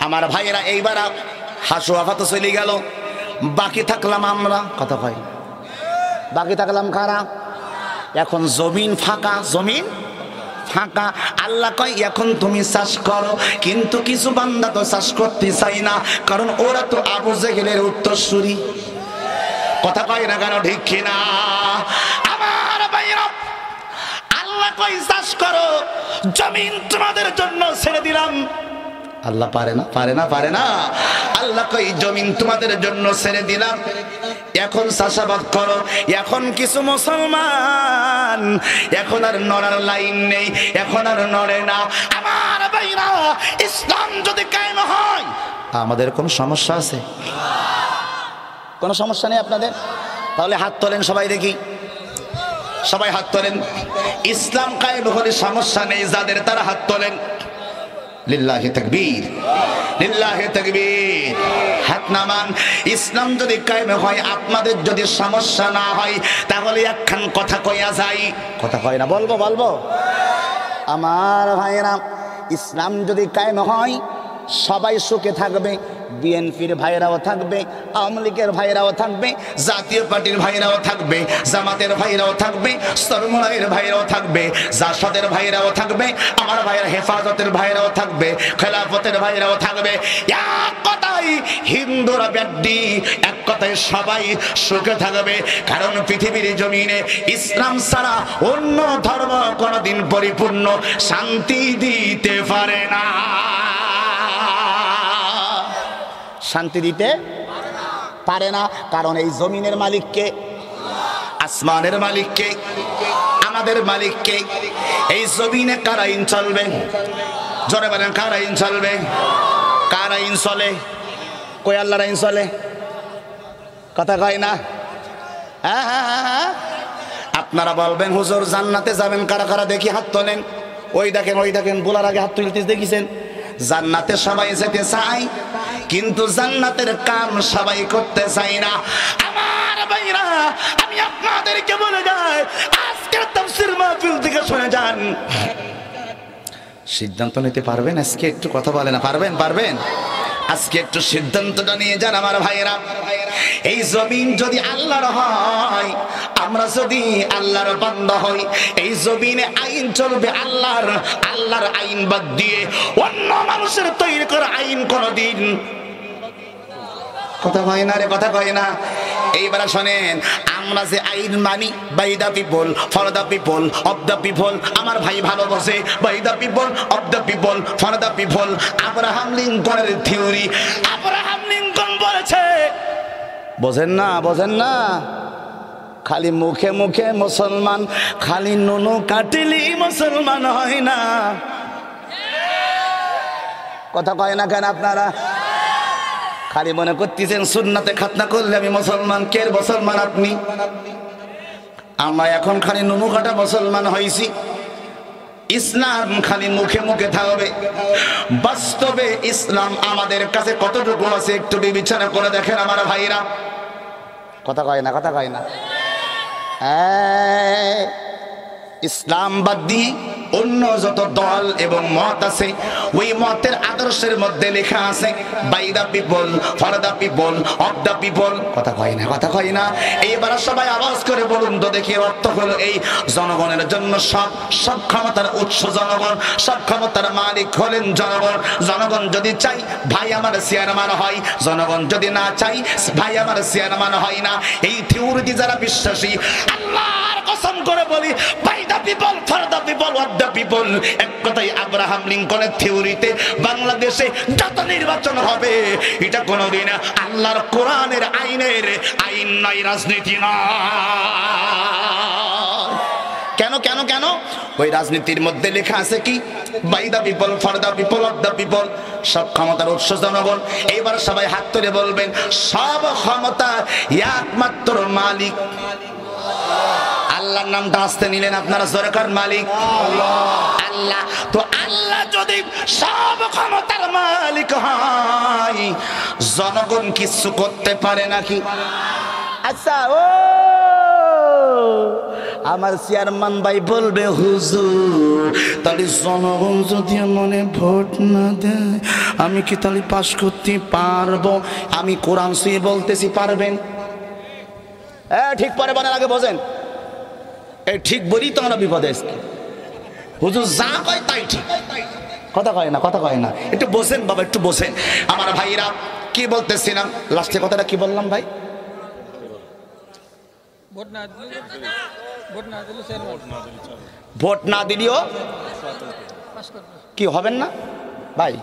A: আমার ভাইরা এইবার হাসু আফাত চলে গেল, বাকি থাকলাম আমরা। কথা কয়? বাকি থাকলাম কারা? এখন জমিন ফাঁকা, জমিন ফাঁকা। আল্লাহ কয় এখন তুমি চাষ করো, কিন্তু কিছু বান্দা তো চাষ করতে চাই না, কারণ ওরা তো আবু জেহেলের উত্তরসূরি। কথা কয় না কেন? ঠিক কিনা? আমার ভাইরা কই চাষ করো, জমিন তোমাদের জন্য ছেড়ে দিলাম। আল্লাহ পারে না, পারে না, পারে না। আল্লাহ কই জমিন তোমাদের জন্য ছেড়ে দিলাম, এখন চাষাবাদ করো। এখন কিছু মুসলমান এখন আর নড়ার লাইন নেই, এখন আর নড়ে না। আমার ভাইরা, ইসলাম যদি কায়েম হয়, আমাদের কোন সমস্যা আছে? কোন সমস্যা নেই আপনাদের? তাহলে হাত তোলেন সবাই দেখি, সবাই হাত তোলেন। ইসলাম কায়েম হলে সমস্যা নেই যাদের, তারা হাত তোলেন। লিল্লাহি তাকবীর, লিল্লাহি তাকবীর। হাত নামান। ইসলাম যদি কায়েম হয়, আপনাদের যদি সমস্যা না হয়, তাহলে একখান কথা কইয়া যাই। কথা কয় না? বলবো বলবো। আমার ভাইরা, ইসলাম যদি কায়েম হয়, সবাই সুখে থাকবে। বিএনপির ভাইরাও থাকবে, আওয়ামী লীগের ভাইরাও থাকবে, জাতীয় পার্টির ভাইরাও থাকবে, জামাতের ভাইরাও থাকবে, সরমুনাইয়ের ভাইরাও থাকবে, জাসদের ভাইরাও থাকবে, আমার ভাইয়ের হেফাজতের ভাইরাও থাকবে, খেলাফতের ভাইরাও থাকবে। এক কথাই হিন্দুরা ব্যাড্ডি, এক কথায় সবাই সুখে থাকবে। কারণ পৃথিবীর জমিনে ইসলাম ছাড়া অন্য ধর্ম কোনোদিন পরিপূর্ণ শান্তি দিতে পারে না, শান্তি দিতে পারে না। কারণ এই জমিনের মালিককে, আসমানের মালিককে, আমাদের মালিককে। এই জমিনে কার আইন চলবে? জোরে বলেন, কার আইন চলবে? কার আইন চলে? কই আল্লাহর আইন চলে? কথা কয় না? হ্যাঁ হ্যাঁ হ্যাঁ। আপনারা বলবেন হুজুর জান্নাতে যাবেন কারা কারা? দেখি হাত তোলেন। ওই দেখেন, ওই দেখেন, বলার আগে হাত তুলতে দেখেছেন? জান্নাতে সবাই যেতে চায়, কিন্তু জান্নাতের কাম সবাই করতে চায় না। আমার ভাইরা, আমি আপনাদেরকে বলে যাই, আজকের তাফসীর মাহফিল থেকে শুনে যান। সিদ্ধান্ত নিতে পারবেন? আজকে একটু কথা বলে না, পারবেন? পারবেন? আজকে একটু সিদ্ধান্তটা নিয়ে যান আমার ভাইরা। এই জমিন যদি আল্লাহর হয়, আমরা যদি আল্লাহর বান্দা হই, এই জমিনে আইন চলবে আল্লাহর। আল্লাহর আইন বাদ দিয়ে অন্য মানুষের তৈরি করা আইন কোনদিন, কথা কয় না রে, কথা কয় না। এইবার শোনেন, আমরা যে আইন মানি, by the people, for the people, of the people. আমার ভাই ভালো বসে, by the people, of the people, for the people. Abraham লিঙ্কনের থিওরি। আব্রাহাম লিঙ্কন বলেছে, বোঝেন না, বোঝেন না? খালি মুখে মুখে মুসলমান, খালি নুনু কাটিলি মুসলমান হয় না। কথা কয় না কেন আপনারা? খালি মনে করতেছেন সুন্নাতে খাতনা করলে আমি মুসলমান। কে মুসলমান আপনি? আমরা এখন খালি নুনু কাটা মুসলমান হয়েছি। ইসলাম খালি মুখে মুখে থাকবে, বাস্তবে ইসলাম আমাদের কাছে কতটুকু আছে একটু বিবেচনা করে দেখেন আমার ভাইরা। কথা কয় না, কথা কয় না। ইসলাম বাদ দিয়ে অন্য যত দল এবং মত আছে, ওই মতের আদর্শের মধ্যে লেখা আছে by the people, for the people, of the people. কথা কয় না, কথা কয় না। এইবার সবাই আওয়াজ করে বলুন তো দেখি, অর্থ হলো এই জনগণের জন্য সব ক্ষমতার উৎস জনগণ, সব ক্ষমতার মালিক হলেন জনগণ। জনগণ যদি চাই ভাই আমার চেয়ারম্যান হয়, জনগণ যদি না চাই ভাই আমার চেয়ারম্যান হয় না। এই থিওরিতে যারা বিশ্বাসী, আল্লাহর কসম করে বলি, by the people, for the people, of the people. এক কথাই আব্রাহাম লিঙ্কনের থিওরিতে বাংলাদেশে যত নির্বাচন হবে, এটা কোনোদিন আল্লাহর কোরআনের আইনের আইন নয়, রাজনীতি নয়। কেন কেন কেন? ওই রাজনীতির মধ্যে লেখা আছে কি? By the people, for the people, of the people. সব ক্ষমতার উৎস জনগণ। এইবার সবাই হাত তুলে বলবেন, সব ক্ষমতা একমাত্র মালিক আল্লাহর নামটা আসতে নিলেন আপনারা, সরকার মালিক আল্লাহ। তো আল্লাহ যদি সব ক্ষমতার মালিক হয়, জনগণ কিছু করতে পারে নাকি? আচ্ছা, ও আমার চেয়ারম্যান ভাই বলবে, হুজুর তাহলে জনগণ যদি মনে ভোট না দেয়, আমি কি তাহলে পাশ করতে পারবো? আমি কোরআন ছুঁয়ে বলতেছি, পারবেন? ঠিক পরে বলার আগে বোঝেন, এই ঠিক বলি তো আমরা বিপদে এসছি। হুজুর যা কয় তাই ঠিক, কথা কয় না, কথা কয় না। একটু বসেন বাবা, একটু বসেন আমার ভাইরা। কি বলতেছিলাম? লাস্টে কথাটা কি বললাম ভাই? ভোট না দিলেও কি হবেন না ভাই?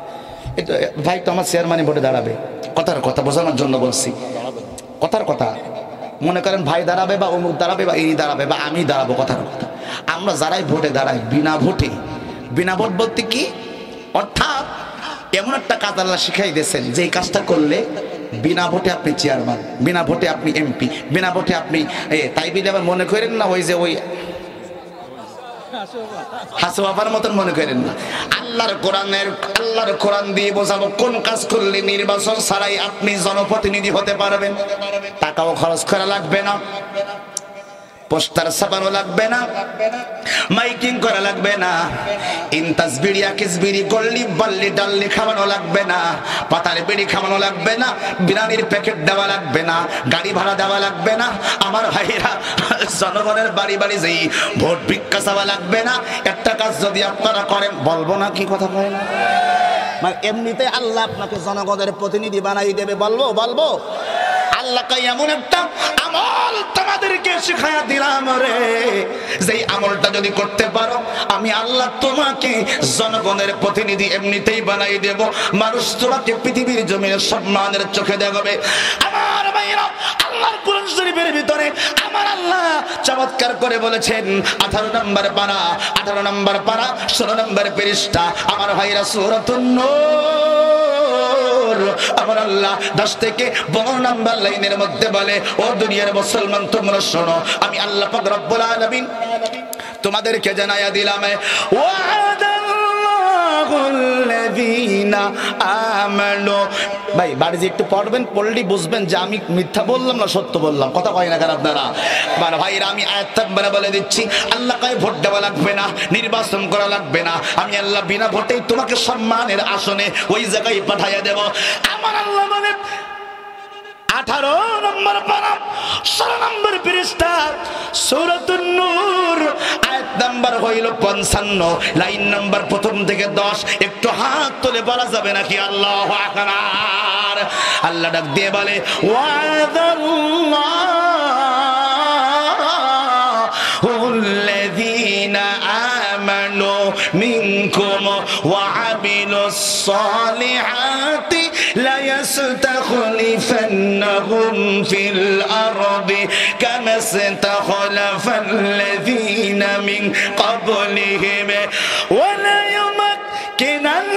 A: এই তো ভাই তো আমার চেয়ারম্যানই ভোটে দাঁড়াবে, কথার কথা বোঝানোর জন্য বলছি, কথার কথা। মনে করেন ভাই দাঁড়াবে বা অমুক দাঁড়াবে বা এই দাঁড়াবে বা আমি দাঁড়াবো, কথার কথা। আমরা যারাই ভোটে দাঁড়াই বিনা ভোটে, বিনা ভোট বলতে কি অর্থাৎ এমন একটা কাজ আল্লাহ শিখাই দিয়েছেন যে এই কাজটা করলে বিনা ভোটে আপনি চেয়ারম্যান, বিনা ভোটে আপনি এমপি, বিনা ভোটে আপনি তাই বিলে আবার মনে করেন না ওই যে ওই হাসু বাবার মতন মনে করেন না। আল্লাহর কোরআন দিয়ে বোঝাবো কোন কাজ করলে নির্বাচন ছাড়াই আপনি জনপ্রতিনিধি হতে পারবেন। টাকাও খরচ করা লাগবে না, পোস্টার ছাপানো লাগবে না, মাইকিং করা লাগবে না, ইনতাস বিড়ি আকিস বিড়ি গল্লি বাল্লি ডাল্লি খাওয়ানো লাগবে না, পাতার বিড়ি খাওয়ানো লাগবে না, বিরিয়ানির প্যাকেট দেওয়া লাগবে না, গাড়ি ভাড়া দেওয়া লাগবে না। আমার ভাইরা জনগণের বাড়ি বাড়ি যেই ভোট ভিক্ষা চাওয়া লাগবে না। একটা কাজ যদি আপনারা করেন, বলবো না কি কথা কয় না, মানে এমনিতে আল্লাহ আপনাকে জনগণের প্রতিনিধি বানাই দেবে। বলবো আল্লাহ কে এমন একটা আমল তোমাদেরকে শিখায়া দিলাম রে, যেই আমলটা যদি করতে পারো আমি আল্লাহ তোমাকে জনগণের প্রতিনিধি এমনিতেই বানাই দেব। মানুষ তোমাকে পৃথিবীর জমিনে সম্মানের চোখে দেখবে। আমার ভাইরা আল্লাহর কোরআন শরীফের ভিতরে আমার আল্লাহ চমৎকার করে বলেছেন 18 নম্বর পারা 16 নম্বর পৃষ্ঠা। আমার ভাইরা সূরাতুন নূর আমার আল্লাহ 10 থেকে 12 নম্বর লাইনের মধ্যে বলে, ও দুনিয়ার মুসলমান তোমরা শোনো, আমি আল্লাহ পাক রব্বুল আলামিন তোমাদেরকে জানায়া দিলাম, ওয়াদাল্লাহুল্লাযীনা আমানু। ভাই বাড়ি যে একটু পড়বেন, পড়লেই বুঝবেন যে আমি মিথ্যা বললাম না সত্য বললাম। কথা কয় না কার আপনারা? আমার ভাইরা আমি আয়াত বলে দিচ্ছি, আল্লাহ কয় ভোট দেওয়া লাগবে না, নির্বাচন করা লাগবে না, আমি আল্লাহ বিনা ভোটেই তোমাকে সম্মানের আসনে ওই জায়গায় পাঠাইয়া দেব। আমার আল্লাহ বলে 18 নম্বর পারা 16 নম্বর পৃষ্ঠা সূরাতুন নূর আয়াত নাম্বার হইল 55 লাইন নাম্বার প্রথম থেকে 10। একটু হাত তুলে বলা যাবে নাকি আল্লাহু আকবার? আল্লাহ ডাক দিয়ে বলে, ওয়াদাল্লাহুল্লাযীনা আমানু মিনকুম ওয়া আমিলুস সালিহাতি لا يستخلفنهم في الأرض كما استخلف الذين من قبلهم ولا يمكنن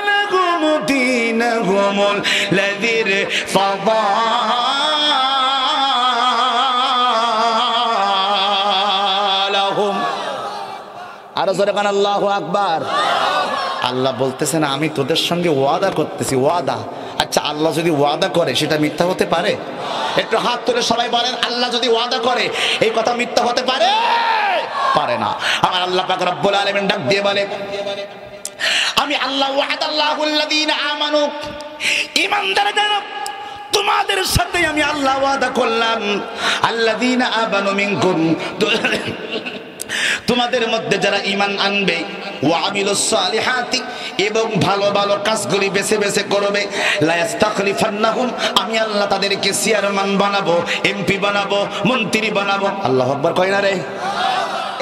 A: لهم دينهم الذي ارتضى لهم। আর জোরে কান আল্লাহু আকবার। আল্লাহ বলতেছেন আমি তোদের সঙ্গে ওয়াদা করতেছি, ওয়াদা। আচ্ছা আল্লাহ যদি ওয়াদা করে সেটা মিথ্যা হতে পারে? একটু হাত তুলে সবাই বলেন, আল্লাহ যদি ওয়াদা করে এই কথা মিথ্যা হতে পারে? পারে না। আমার আল্লাহ পাক রব্বুল আলামিন ডাক দিয়ে বলে, আমি আল্লাহ ওয়াদাল্লাহুল্লাযীনা আমানু, ঈমানদার যারা তোমাদের সাথে আমি আল্লাহ ওয়াদা করলাম, আল্লাযীনা আমানু মিনকুম, তোমাদের মধ্যে যারা ঈমান আনবে, ওয়া আমিলুস সালিহাতি, এবং ভালো ভালো কাজগুলি বেছে বেছে করবে, লা ইস্তাখলিফান্নাহুম, আমি আল্লাহ তাদেরকে চেয়ারম্যান বানাবো, এমপি বানাবো, মন্ত্রী বানাবো। আল্লাহু আকবার কয় না রে?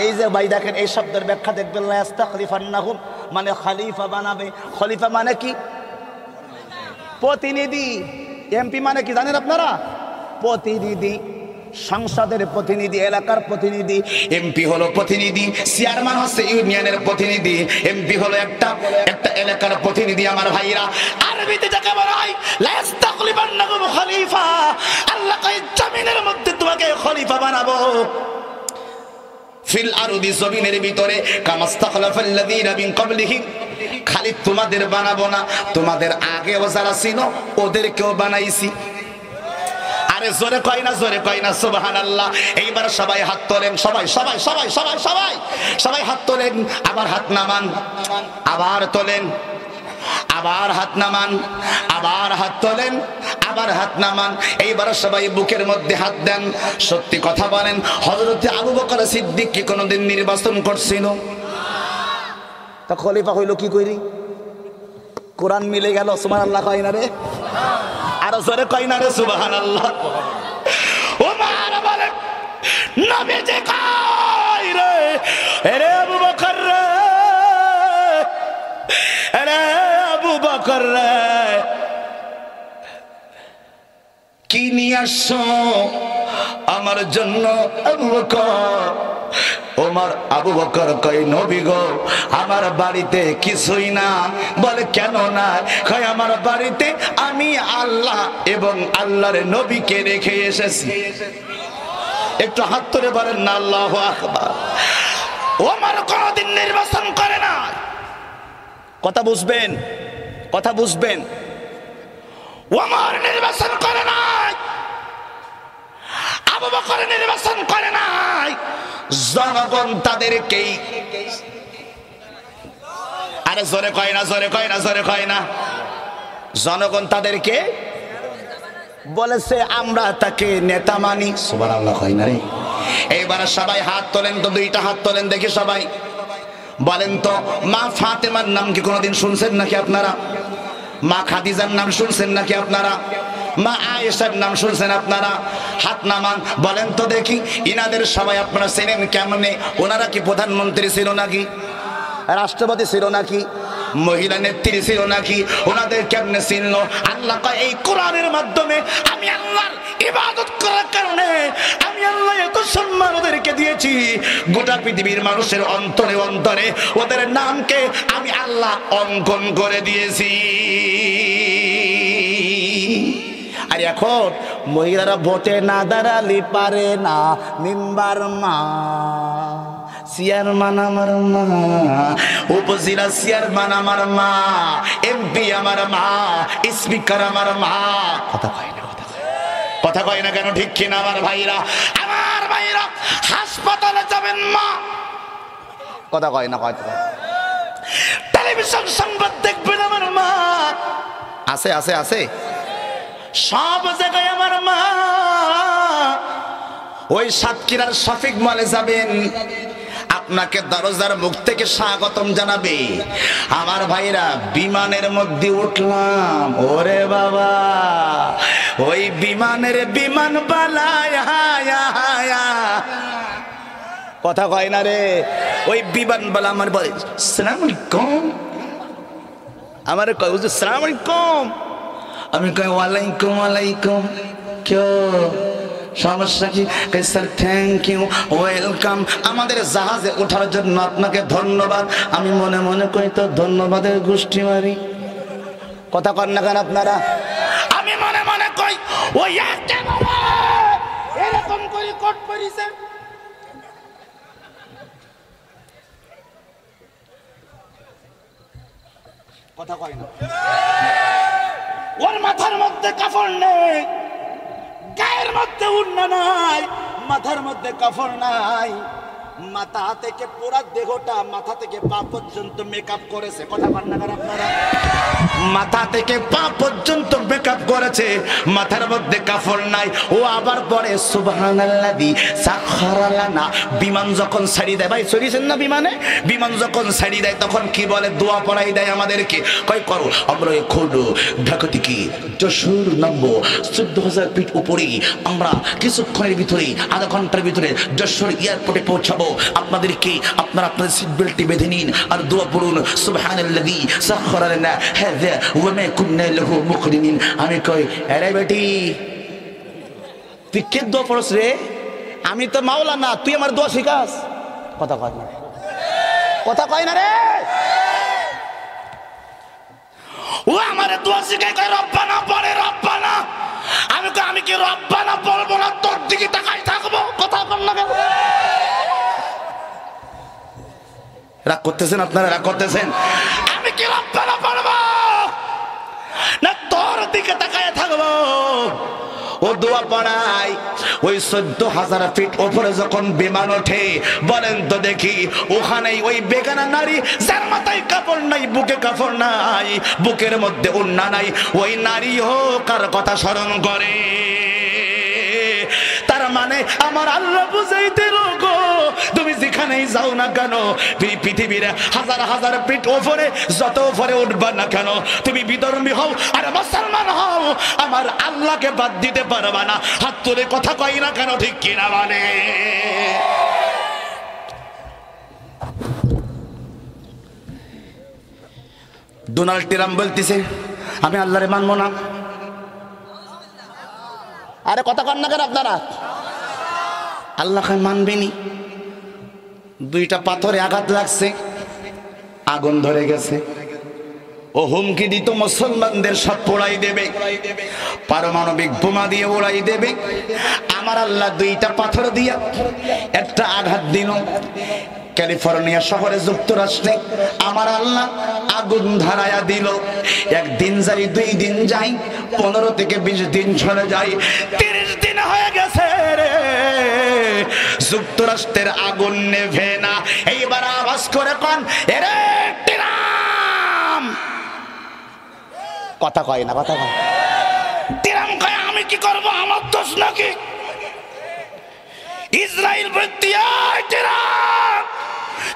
A: এই যে ভাই দেখেন এই শব্দের ব্যাখ্যা দেখবেন, লা ইস্তাখলিফান্নাহুম মানে খলিফা বানাবে। খলিফা মানে কি? প্রতিনিধি। এমপি মানে কি জানেন আপনারা? প্রতিনিধি, সংসদের প্রতিনিধি, এলাকার প্রতিনিধি। এমপি হলো প্রতিনিধি, চেয়ারম্যান হচ্ছে ইউনিয়নের প্রতিনিধি, এমপি হলো একটা এলাকার প্রতিনিধি। আমার ভাইরা আরবিতে যাকে বলা হয় লা ইস্তাখলিফান্নাহুম খলিফা, আল্লাহ কয় জমিনের মধ্যে তোমাকে খলিফা বানাবো। ফিল আরদি, জমিনের ভিতরে, কামাস্তাখলাফাল্লাযীনা মিন ক্বাবলিহিম, খালি তোমাদের বানাবো না, তোমাদের আগেও যারা ছিল ওদেরকেও বানাইছি। আরে জোরে কয় না, জোরে কয় না সুবহানাল্লাহ। এইবার সবাই হাত তোলেন, সবাই সবাই সবাই সবাই সবাই সবাই হাত তোলেন, আবার হাত নামান, আবার তোলেন, আবার হাত নামান, আবার হাত তোলেন, আবার হাত নামান। এইবার সবাই বুকের মধ্যে হাত দেন। সত্যি কথা বলেন, হযরত আবু বকর সিদ্দিক কি কোনোদিন নির্বাচন করছিল? তা খলিফা হইল কি করি? কোরআন মিলে গেল। সুবহানাল্লাহ কয় না রে? আর জোরে কয় না রে সুবহানাল্লাহ? ও মারা বলেন নবীজি কয় রে, এরে আবু বকর রে, এরে আবু বকর রে, কি নিয়ে আসছো আমার জন্য? আবু বকর, ওমর আবু বকর কয় নবী গো আমার বাড়িতে কিছুই না। বলে কেন না? কয় আমার বাড়িতে আমি আল্লাহ এবং আল্লাহর নবীকে রেখে এসেছি। একটু হাত তুলে বলেন না আল্লাহু আকবার। ওমর কোনদিন নির্বাচন করে না। কথা বুঝবেন, কথা বুঝবেন। ওমর নির্বাচন করে নাই, আবু বকর নির্বাচন করে নাই, জনগণ তাদেরকেই, আরে জোরে কয় না, জোরে কয় না, জোরে কয় না, জনগণ তাদেরকে বলেছে আমরা তাকে নেতা মানি। সুবহানাল্লাহ কয় না রে। এইবার সবাই হাত তোলেন তো, দুইটা হাত তোলেন দেখি সবাই। বলেন তো মা ফাতেমার নাম কি কোনোদিন শুনছেন নাকি আপনারা? মা খাদিজার নাম শুনছেন নাকি আপনারা? মা আয়েশার নাম শুনছেন আপনারা? হাত নামান, বলেন তো দেখি ইনাদের সবাই আপনারা চেনেন কেমনে? ওনারা কি প্রধানমন্ত্রী ছিল নাকি? রাষ্ট্রপতি ছিল নাকি? মহিলা নেত্রী ছিল নাকি? ওনাদের কেমনে চিনল? আল্লাহ কয় এই কোরআনের মাধ্যমে আমি আল্লাহর ইবাদত করার কারণে আমি আল্লাহ এত সম্মান ওদেরকে দিয়েছি, গোটা পৃথিবীর মানুষের অন্তরে অন্তরে ওদের নামকে আমি আল্লাহ অঙ্কন করে দিয়েছি। আর এখন মহিলারা ভোটে না দাঁড়ালে পারে না মেম্বার মা, চেয়ারম্যান আমার মা, উপজেলা চেয়ারম্যান আমার মা, এমপি আমার মা, স্পিকার আমার মা। কথা কয় না, কথা কয় না কেন? ঠিক কিনা আমার ভাইরা? আমার ভাইরা হাসপাতালে যাবেন মা, কথা কয় না, কয় টেলিভিশন সংবাদ দেখবেন আমার মা, আছে আছে আছে, সব জায়গায় আমার মা। ওই সাতক্ষীরার শফিক মলে যাবেন, আপনাকে দরজার মুখ থেকে স্বাগতম জানাবে। আমার ভাইরা বিমানের মধ্যে উঠলাম, ওরে বাবা ওই বিমানের বিমান বালায় হায়া হায়া, কথা কয় না রে। ওই বিমান বালা আমার বলে আসসালামু আলাইকুম, আমার কয় আসসালামু আলাইকুম, আমি কই ওয়ালাইকুম ওয়ালাইকুম, কেউ সমস্যা কি? স্যার থ্যাংক ইউ, ওয়েলকাম, আমাদের জাহাজে ওঠার জন্য আপনাকে ধন্যবাদ। আমি মনে মনে কই তো ধন্যবাদের গোষ্ঠী মারি, কথা কন না কেন আপনারা? আমি মনে মনে কই ওই এরকম করে কোট পরিছে, কথা কয় না। ওর মাথার মধ্যে কাফন নেই, গায়ের মধ্যে উন্না নাই, মাথার মধ্যে কাফন নাই, মাথা থেকে পুরা দেহটা মাথা থেকে পা পর্যন্ত মেকআপ করেছে, কথা বলেন না আপনারা? মাথা থেকে পা পর্যন্ত মেকআপ করেছে, মাথার মধ্যে কাফন নাই। ও আবার পরে সুবহানাল্লাযী সাখখারা লানা, বিমান যখন ছাড়ি দেয়, ভাই চড়িয়েছেন না বিমানে? বিমান যখন ছাড়ি দেয় তখন কি বলে? দোয়া পড়াই দেয় আমাদেরকে, কয় করো আমরা এখন ঢাকা থেকে যশোর নামবো, 14,000 ফিট উপরে আমরা কিছুক্ষণের ভিতরে, আধা ঘন্টার ভিতরে যশোর এয়ারপোর্টে পৌঁছাবো। আপনাদেরকে আপনারা আপনাদের সিট বেল্টটি বেঁধে নিন আর দোয়া পড়ুন সুবহানাল্লাযী সাখখারা লানা হাযা ওয়া মা কুন্না লাহু মুকরিনিন। আমি কই আরে বেটি তুই কে দোয়া পড়ছ রে? আমি তো মাওলানা, তুই আমার দোয়া শিখাস? কথা কয় না, কথা কয় না রে। ও আমার দোয়া শিখাই, কয় রব্বানা পড়ে, রব্বানা। আমি কই আমি কি রব্বানা পড়বো না তোর দিকে তাকাই থাকবো? কথা বল না কেন? রাগ করতেছেন আপনারা, রাগ করতেছেন? আমি কি রব্বানা পড়বো না তোর দিকে তাকায় থাকবো? ও দোয়া পড়াই ওই 14,000 ফিট উপরে যখন বিমান ওঠে, বলেন তো দেখি ওখানেই ওই বেগানা নারী যার মাথায় কাপড় নাই, বুকে কাপড় নাই, বুকের মধ্যে ওড়না নাই, ওই নারী হোক কার কথা স্মরণ করে। তার মানে আমার আল্লাহ বুঝাইতে গো, তুমি যেখানে যেখানেই যাও না কেন, পৃথিবীর হাজার হাজার ফিট ওপরে যত উপরে উঠবা না কেন, তুমি বিধর্মী হও আর মুসলমান হও, আমার আল্লাহকে বাদ দিতে পারবা না। হাত তুলে কথা কই না কেন, ঠিক কিনা মানে? ডোনাল্ড ট্রাম্প বলতেছে আমি আল্লাহরে মানবো না।
B: আরে কথা কন না কেন আপনারা?
A: আল্লাহকে মানবেনি। দুইটা পাথরে আঘাত লাগছে, আগুন ধরে গেছে। ও হুমকি দিত মুসলমানদের সব পোড়াই দেবে, পারমাণবিক বোমা দিয়ে উড়াই দেবে। আমার আল্লাহ দুইটা পাথর দিয়া একটা আঘাত দিল। ক্যালিফোর্নিয়া শহরে যুক্তরাষ্ট্রে আমার আল্লাহ আগুন ধরায়া দিল। একদিন যাই, 2 দিন যাই, 15 থেকে 20 দিন চলে যায়, 30 দিন হয়ে গেছে রে, যুক্তরাষ্ট্রের আগুন নেভে না। এইবার আওয়াজ করে কোন এরে ট্রাম্প,
B: কথা কয় না, কথা কয়।
A: ট্রাম্প কয় আমি কি করব, আমার দোষ নাকি? ইসরায়েল বলতি ট্রাম্প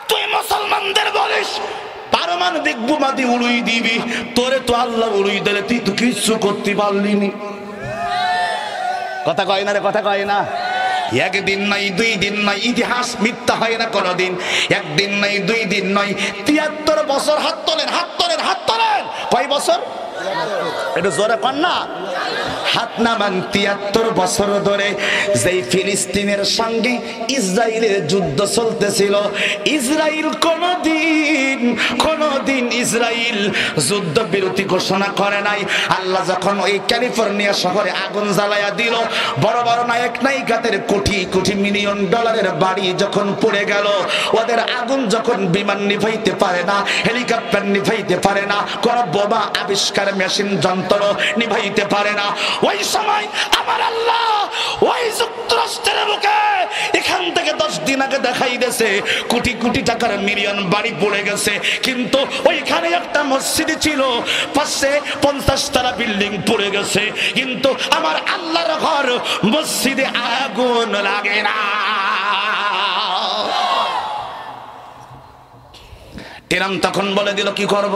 A: তুই মুসলমানদের বলিস পারমাণবিক বোমা দিয়ে উড়িয়ে দিবি, তোরে তো আল্লাহ উড়িয়ে দিলে তুই তো কিছু করতে পারলি নি।
B: কথা কয় না রে, কথা কয় না।
A: একদিন নাই, 2 দিন নাই, ইতিহাস মিথ্যা হয় না কোনদিন। একদিন নাই, 2 দিন নয়, 73 বছর। হাত তোলেন, হাত তোলেন, হাত তোলেন। কয় বছর?
B: একটু জোরে কন না।
A: হাত নামান। 73 বছর ধরে যেই ফিলিস্তিনের সঙ্গে ইসরায়েলের যুদ্ধ চলতেছিল, ইসরায়েল কোনদিন ইসরায়েল যুদ্ধ বিরতি ঘোষণা করে নাই। আল্লাহ যখন ওই ক্যালিফোর্নিয়া শহরে আগুন জ্বালায়া দিল, বড় বড় নায়ক নায়িকাদের কোটি কোটি মিলিয়ন ডলারের বাড়ি যখন পড়ে গেল, ওদের আগুন যখন বিমান নিভাইতে পারে না, হেলিকপ্টার নিভাইতে পারে না, কোন বোমা আবিষ্কার মেশিন যন্ত্র নিভাইতে পারে না, ওই সময় আমার আল্লাহ ওই যুক্তরাষ্ট্রের বুকে এখান থেকে 10 দিন আগে দেখাই দিয়েছে কোটি কোটি টাকার মিলিয়ন বাড়ি পড়ে গেছে, কিন্তু ওইখানে একটা মসজিদ ছিল, পাশে 50 তলা বিল্ডিং পড়ে গেছে, কিন্তু আমার আল্লাহর ঘর মসজিদে আগুন লাগে না। ট্রাম্প তখন বলে দিল কি করব?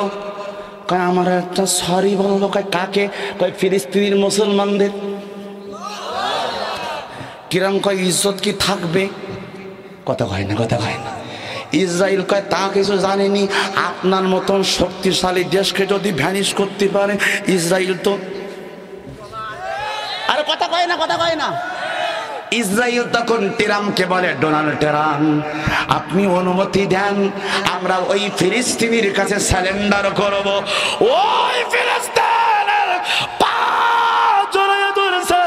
A: কয় আমার একটা সরি বলবো। কয় কাকে? কয় ফিলিস্তিনের মুসলমানদের। ট্রাম্প কয় ইজ্জত কি থাকবে? কথা কয় না, কথা কয় না। ইসরায়েল কয় তা কিছু জানেনি, আপনার মতন শক্তিশালী দেশকে যদি ভ্যানিশ করতে পারে ইসরায়েল তো।
B: আরে কথা কয় না, কথা কয় না।
A: ইসরায়েল তখন ট্রাম্পকে বলে ডোনাল্ড ট্রাম্প আপনি অনুমতি দেন, আমরা ওই ফিলিস্তিনির কাছে স্যারেন্ডার করব। ওই ফিলিস্তিনের পা জড়িয়ে ধরেছে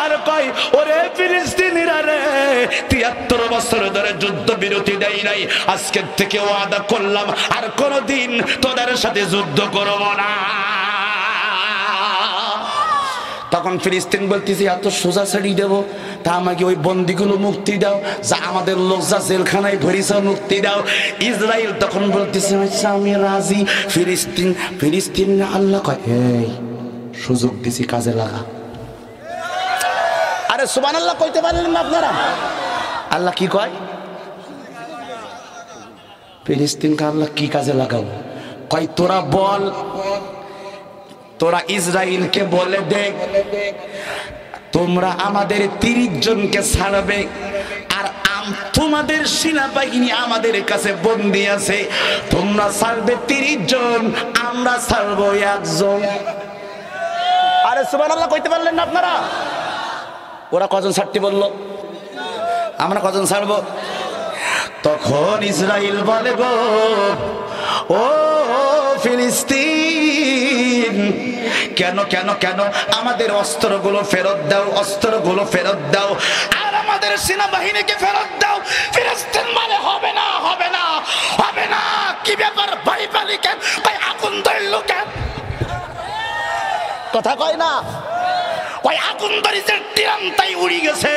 A: আর কয় ওরে ফিলিস্তিনিরা রে, 73 বছর ধরে যুদ্ধ বিরতি দেয় নাই, আজকের থেকে ওয়াদা করলাম আর কোনদিন তোদের সাথে যুদ্ধ করব না। তখন ফিলিস্তিন বলতেছে এত সোজা ছেড়ে দেবো, তা আমাকে ওই বন্দিগুলো মুক্তি দাও, যা আমাদের লোক যা জেলখানায় ভরিছে মুক্তি দাও। ইসরায়েল তখন বলতেছে আচ্ছা আমি রাজি। ফিলিস্তিন না আল্লাহ কয় এই সুযোগ দিছি, কাজে লাগা।
B: আরে সুবহানাল্লাহ কইতে পারলেন না আপনারা?
A: আল্লাহ কি কয়? ফিলিস্তিনকে আল্লাহ কি কাজে লাগাবো? কয় তোরা বল, তোরা ইসরায়েলকে বলে দে তোমরা আমাদের 30 জনকে ছাড়বে, আর তোমাদের সেনাবাহিনী আমাদের কাছে বন্দী আছে, তোমরা ছাড়বে 30 জন, আমরা ছাড়বো 1 জন।
B: আরে সুবহানাল্লাহ কইতে পারলেন না আপনারা?
A: ওরা কজন ছাড়তে বললো? আমরা কজন ছাড়বো? তখন ইসরায়েল বলে গো ও ফিলিস্তিন, কেন কেন কেন আমাদের অস্ত্রগুলো ফেরত দাও, অস্ত্রগুলো ফেরত দাও, আর আমাদের সেনাবাহিনীকে ফেরত দাও। ফিলিস্তিন মানে হবে না, হবে না, হবে না। কি ব্যাপার ভাই পালি কেন? ভাই আগুন ধরলো কেন?
B: কথা কয় না।
A: কয় আগুন বাড়িতে টিরান্তাই উড়ি গেছে,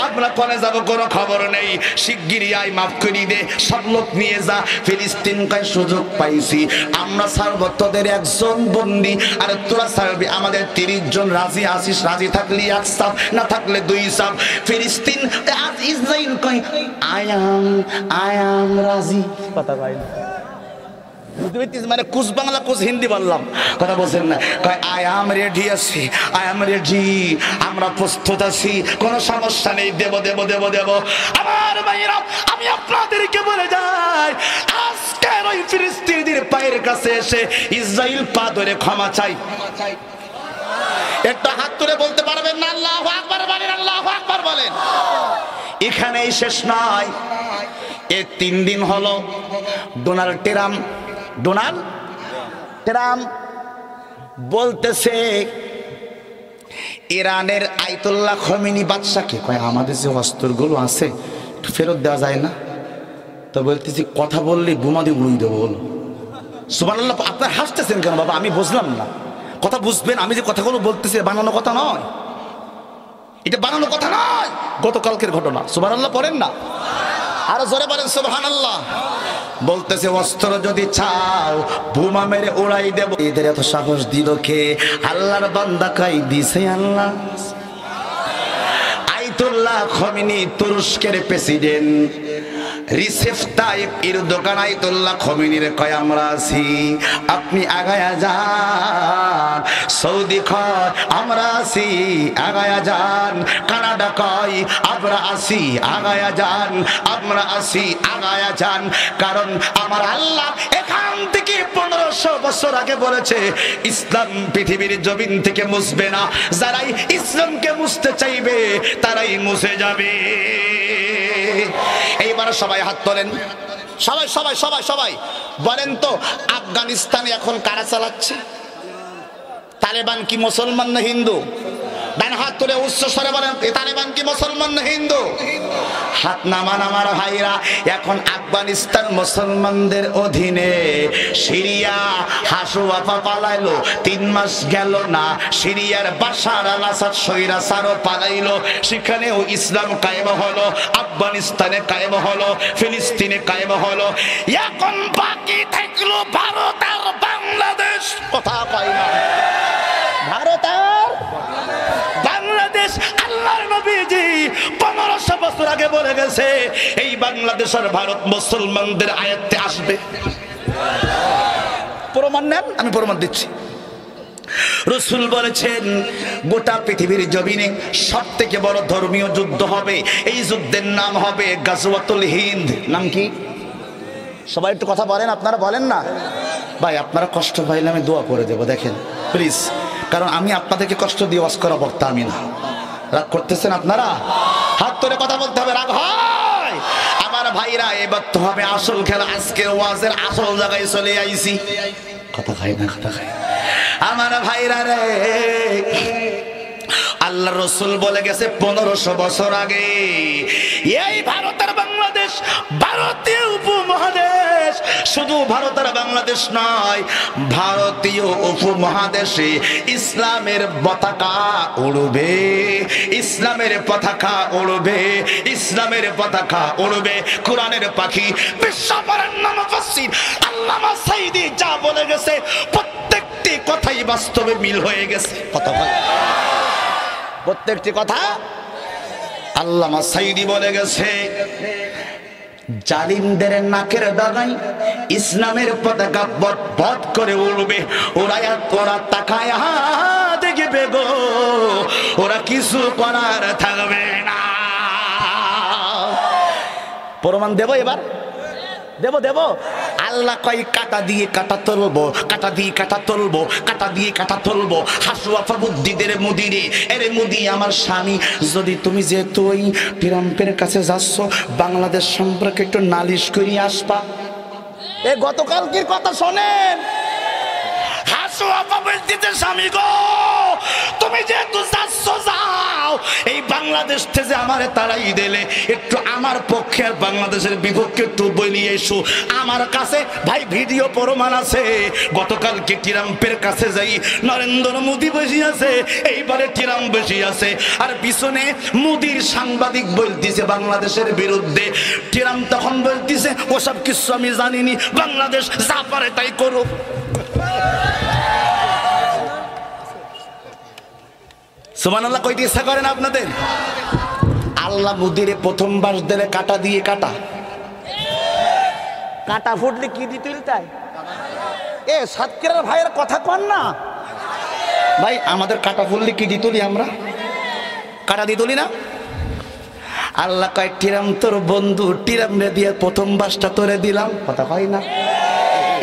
A: আমরা কোনে যাব কোনো খবর নেই, শিগগিরই আই মাফ করি দে, সব লোক নিয়ে যা। ফিলিস্তিন কয় সুযোগ পাইছি, আমরা ছাড়ব তোদের একজন বন্দী, আর তোরা ছাড়বি আমাদের 30 জন। রাজি আসিস? রাজি থাকলি এক সাফ, না থাকলে 2 সাফ। ফিলিস্তিন আজ ইসরাইল কয় আই অ্যাম রাজি। কথা কয় না, মানে কুচ বাংলা কুচ হিন্দি বললাম, কথা বলছেন না। আই অ্যাম রেডি আছি, আই অ্যাম রেডি, আমরা প্রস্তুত আছি, কোনো সমস্যা নেই, দেব দেব দেব দেব। আমার ভাইরা, আমি আপনাদেরকে বলে যাই, আজকের ওই ফিলিস্তিনিদের পায়ের কাছে এসে ইসরাইল পা ধরে ক্ষমা চাই। একটা হাত তুলে বলতে পারবেন না আল্লাহু আকবার বলেন? আল্লাহু আকবার বলেন। এখানেই শেষ নয়, এই 3 দিন হলো ডোনাল্ড ট্রাম্প বলতেছে ইরানের আয়াতুল্লাহ খোমেনি বাদশাকে, কয় আমাদের যে অস্ত্রগুলো আছে ফেরত দেওয়া যায় না, তো বলতেছি কথা বললে বোমা দিয়ে উড়িয়ে দেবো। বলো সুবহানাল্লাহ। আপনার হাসতেছেন কেন বাবা? আমি বুঝলাম না। কথা বুঝবেন, আমি যে কথাগুলো বলতেছি বানানো কথা নয়, এটা বানানো কথা নয়, গতকালকের ঘটনা। সুবহানাল্লাহ পড়েন না, আরো জোরে বলেন সুবহানাল্লাহ। বলতেছে অস্ত্র যদি চাও বোমা মেরে উড়াই দেব। এদের এত সাহস দিল কে? আল্লাহর বান্দা কাই দিছে আল্লাহ। আয়াতুল্লাহ খোমেনি তুরস্কের president Recep Tayyip Erdogan Ayatollah খোমেনির কয় আমরা আছি, আপনি আগায়া যান। সৌদি কয় আমরা আছি, আগায়া যান। কানাডা কয় আমরা আছি, আগায়া যান। আমরা আছি, আগায়া যান। কারণ আমার আল্লাহ এখান থেকে 1500 বছর আগে বলেছে ইসলাম পৃথিবীর জমিন থেকে মুছবে না, যারাই ইসলামকে মুছতে চাইবে তারাই মুছে যাবে। এইবার সবাই হাত তোলেন, সবাই সবাই সবাই সবাই বলেন তো, আফগানিস্তানে এখন কারা চালাচ্ছে? তালেবান কি মুসলমান না হিন্দু? ডান হাত তুলে উচ্চ স্বরে বলেন, তালেবান কি মুসলমান না হিন্দু? হাত নামান আমার ভাইরা। এখন আফগানিস্তান মুসলমানদের অধীনে। সিরিয়া হাসুয়াফা পালাইলো, 3 মাস গেল না, সিরিয়ার বাশার আল আসাদ স্বৈরাচারও পালাইলো, সেখানেও ইসলাম কায়েম হলো, আফগানিস্তানে কায়েম হলো, ফিলিস্তিনে কায়েম হলো। এখন বাকি থাকলো ভারত আর বাংলাদেশ। কথা কয় না? ভারত আর বাংলাদেশ। আল্লাহর নবীজি 1500 বছর আগে বলে গেছে এই বাংলাদেশ আর ভারত মুসলমানদের আয়াতে আসবে। প্রমাণ নেন, আমি প্রমাণ দিচ্ছি। রাসূল বলেছেন গোটা পৃথিবীর জমিনে সবথেকে বড় ধর্মীয় যুদ্ধ হবে, এই যুদ্ধের নাম হবে গাজওয়াতুল হিন্দ। নাম কি? সবাই একটু কথা বলেন, আপনারা বলেন না ভাই। আপনারা কষ্ট পাইলে আমি দোয়া করে দেবো, দেখেন প্লিজ, কারণ আমি আপনাদেরকে কষ্ট দিয়ে ওয়াজ করা বক্তা আমি না। রাগ করতেছেন আপনারা? হাত তুলে কথা বলতে হবে, রাগ হয় আমার ভাইরা। এবার তো হবে আসল খেলা, আজকের ওয়াজের আসল জায়গায় চলে আইছি। কথা খাই না, কথা খাই আমার ভাইরা রে। আল্লাহ রসুল বলে গেছে 1500 বছর আগে এই ভারতের বাংলাদেশ, ভারতীয় উপমহাদেশ, শুধু ভারত আর বাংলাদেশ নয়, ভারতীয় উপমহাদেশে ইসলামের পতাকা উড়বে, ইসলামের পতাকা উড়বে, ইসলামের পতাকা উড়বে। কোরআনের পাখি বিশ্ববরেণ্য মুফাসসির আল্লামা সাঈদী যা বলে গেছে প্রত্যেকটি কথাই বাস্তবে মিল হয়ে গেছে। কথা বলে প্রত্যেকটি কথা আল্লামা সাঈদী বলে গেছে, জালিমদের নাকের দাগাই ইসলামের পতাকা বট করে উড়বে। ওরা তাকায় দেখবে গো, ওরা কিছু করার থাকবে না। প্রমাণ দেব এবার, দেব দেব। আল্লাহ কয় কাটা দিয়ে কাটা তুলবো, কাটা দিয়ে কাটা তুলবো, কাটা দিয়ে কাটা তুলবো। হাসুয়াফা বুদ্ধিদের মুদিরে, এরে মুদি আমার স্বামী, যদি তুমি যেহেতু ওই ট্রাম্পের কাছে যাচ্ছ, বাংলাদেশ সম্পর্কে একটু নালিশ করে আসবা। এ গতকালকের কথা শোনেন। হাসুয়াফা বুদ্ধিদের স্বামী গো, তুমি যেহেতু যাচ্ছ যাও, দাও, এই বাংলাদেশ থেকে আমারে তাড়াই দিলে একটু আমার পক্ষে আর বাংলাদেশের বিপক্ষে একটু বলিয়ে এসো। আমার কাছে ভাই ভিডিও প্রমাণ আছে। গতকালকে ট্রাম্পের কাছে যাই, নরেন্দ্র মোদী বসে আছে, এইবারে ট্রাম্প বসে আছে, আর পিছনে মোদীর সাংবাদিক বলতেছে বাংলাদেশের বিরুদ্ধে। ট্রাম্প তখন বলতেছে ওসব কিছু আমি জানিনি, বাংলাদেশ যা পারে তাই করুক। সুবহানাল্লাহ কইতে ইচ্ছা করেন আপনাদের? আল্লাহ মুদিরে প্রথম বাস দিলে কাটা দিয়ে কাটা।
B: কাটা ফুটলে কি দিতে তাই? এ সাতক্ষীরার ভাইয়ের কথা কন না
A: ভাই, আমাদের কাটা ফুললে কি দিতুলি, আমরা কাটা দিতুলি না। আল্লাহ কয় টিরাম তোর বন্ধু, টিরামরে দিয়ে প্রথম বাসটা তোরে দিলাম, কথা কয় না।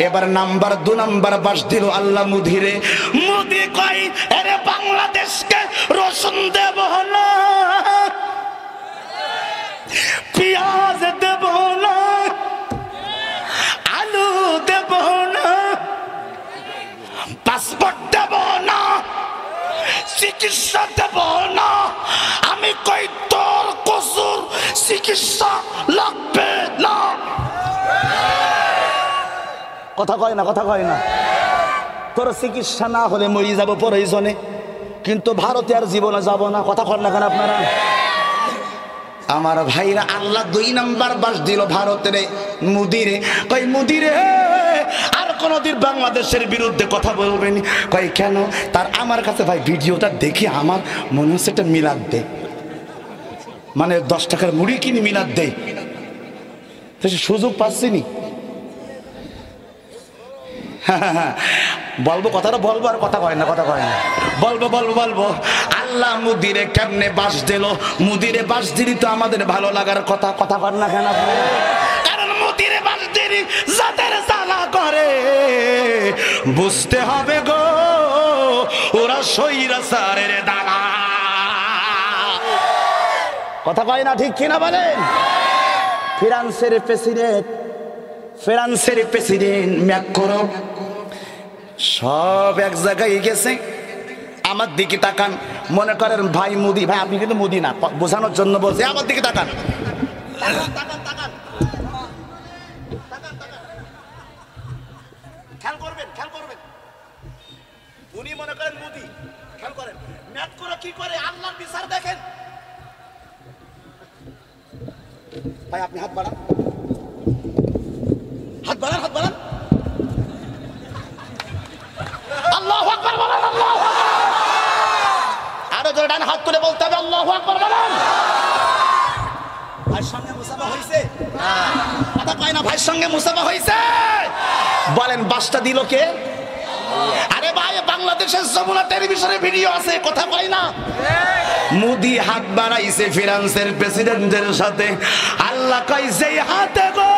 A: এবার নাম্বার 2 নাম্বার বাস দিল আল্লাহ মুদিরে। মুদি কয় আরে বাংলাদেশকে রসুন দেব না, পেঁয়াজ দেব না, আলু দেব না, পাসপোর্ট দেব না, চিকিৎসা দেব না। আমি কই তোর কসুর চিকিৎসা লাগবে না।
B: কথা কয় না, কথা কয় না। তোর চিকিৎসা না হলে মরি যাব প্রয়োজনে, কিন্তু ভারতে আর জীবনে যাব না। কথা কন না কেন আপনারা?
A: আমার ভাইরা, আল্লাহ 2 নাম্বার বাস দিল ভারতের মুদিরে। কই মুদিরে আর কোনদিন বাংলাদেশের বিরুদ্ধে কথা বলবেন? কই কেন? তার আমার কাছে ভাই ভিডিওটা দেখি আমার মনে হচ্ছে একটা মিলাদ দেয়, মানে 10 টাকার মুড়ি কিনে মিলাদ দেয়, তো সে সুযোগ পাচ্ছিনি। বলবো কথাটা বলবো, আর কথা কয় না, কথা কয় না, বলবো বলবো বলবো। আল্লাহ মুদিরে কেমনে বাস দিল? মুদিরে বাস দিলি তো আমাদের ভালো লাগার কথা, কথা কর না কেন? কারণ মুদিরে বাস দিলি যাদের জ্বালা করে বুঝতে হবে গো, ওরা স্বৈরাচারের দালা।
B: কথা কয় না, ঠিক কিনা বলেন? ফ্রান্সের প্রেসিডেন্ট ম্যাক্রন
A: সব এক জায়গায় গেছে। আমার দিকে তাকান, মনে করেন ভাই মোদি, ভাই আপনি কিন্তু মোদি না, বোঝানোর জন্য বলছে, আমার দিকে তাকান। খেয়াল করবেন, খেয়াল করবেন, উনি মনে করেন মোদি, খেয়াল করেন ম্যাক্রন কি করে, আল্লাহর বিচার দেখেন। ভাই আপনি হাত বাড়ান, হাত বাড়ান, হাত বাড়ান। আল্লাহু আকবার বলেন, আল্লাহু আকবার। আরো জোরে ডান হাত তুলে বলতে হবে আল্লাহু আকবার বলেন। ভাইয়ের সঙ্গে মুসাফা হইছে? কথা কয় না, ভাইয়ের সঙ্গে মুসাফা হইছে? বলেন বাসটা দিল কে? আরে ভাই, বাংলাদেশের যমুনা টেলিভিশনে ভিডিও আছে, কথা কয় না। মোদি হাত বাড়াইছে ফ্রান্সের প্রেসিডেন্টের সাথে। আল্লাহ কয় যেই হাতে গো,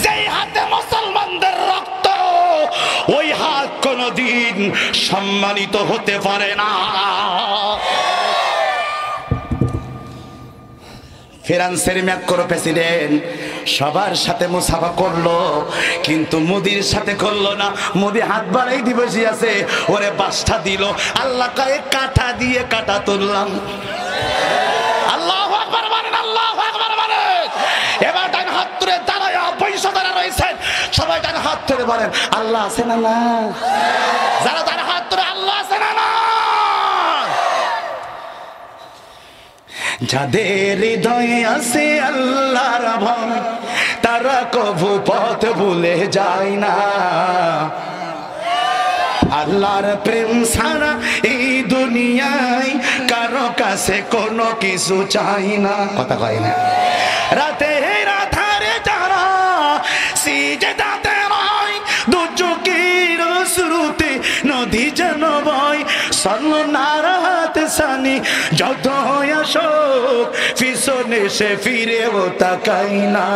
A: যেই হাতে মুসলমানদের রক্ত, ওই হাত কোনদিন সম্মানিত হতে পারে না। ফ্রান্সের ম্যাক্রন প্রেসিডেন্ট সবার সাথে মুসাফা করলো, কিন্তু মোদির সাথে করলো না। মোদি হাত বাড়াই দিবসি আছে, ওরে বাসটা দিল। আল্লাহ কয় কাটা দিয়ে কাটা তুললাম। আল্লাহু আকবার বলেন, আল্লাহু আকবার বলেন। এবার ডান হাত তুলে দাঁড়ায় পয়সা দাঁড়া রয়েছেন, সবাই ডান হাত তুলে বলেন আল্লাহ আছে না? না। যারা ডান হাত তুলে আল্লাহ আছে না? না। যাদের হৃদয়ে আছে আল্লাহর ভয়, তারা কভু পথ ভুলে যায় না। আল্লাহর প্রেম ছাড়া এই দুনিয়ায় কারো কাছে কোনো কিছু চাই না, কথা কয় না। রাতে রাধারে যারা সিজদাতে রয়, দু চোখের শুরুতে নদী যেন বয়, সন্ন্যার হাত সানি যত আসুক পিছনে সে ফিরেও তাকাই না।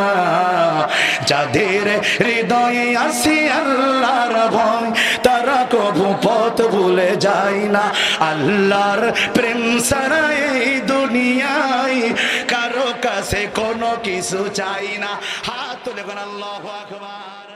A: যাদের হৃদয়ে আছে আল্লাহর ভয়, তারা কভু পথ ভুলে যায় না। আল্লাহর প্রেম ছাড়া এই দুনিয়ায় কারো কাছে কোনো কিছু চাই না। হাত তুলে বলেন আল্লাহু আকবার।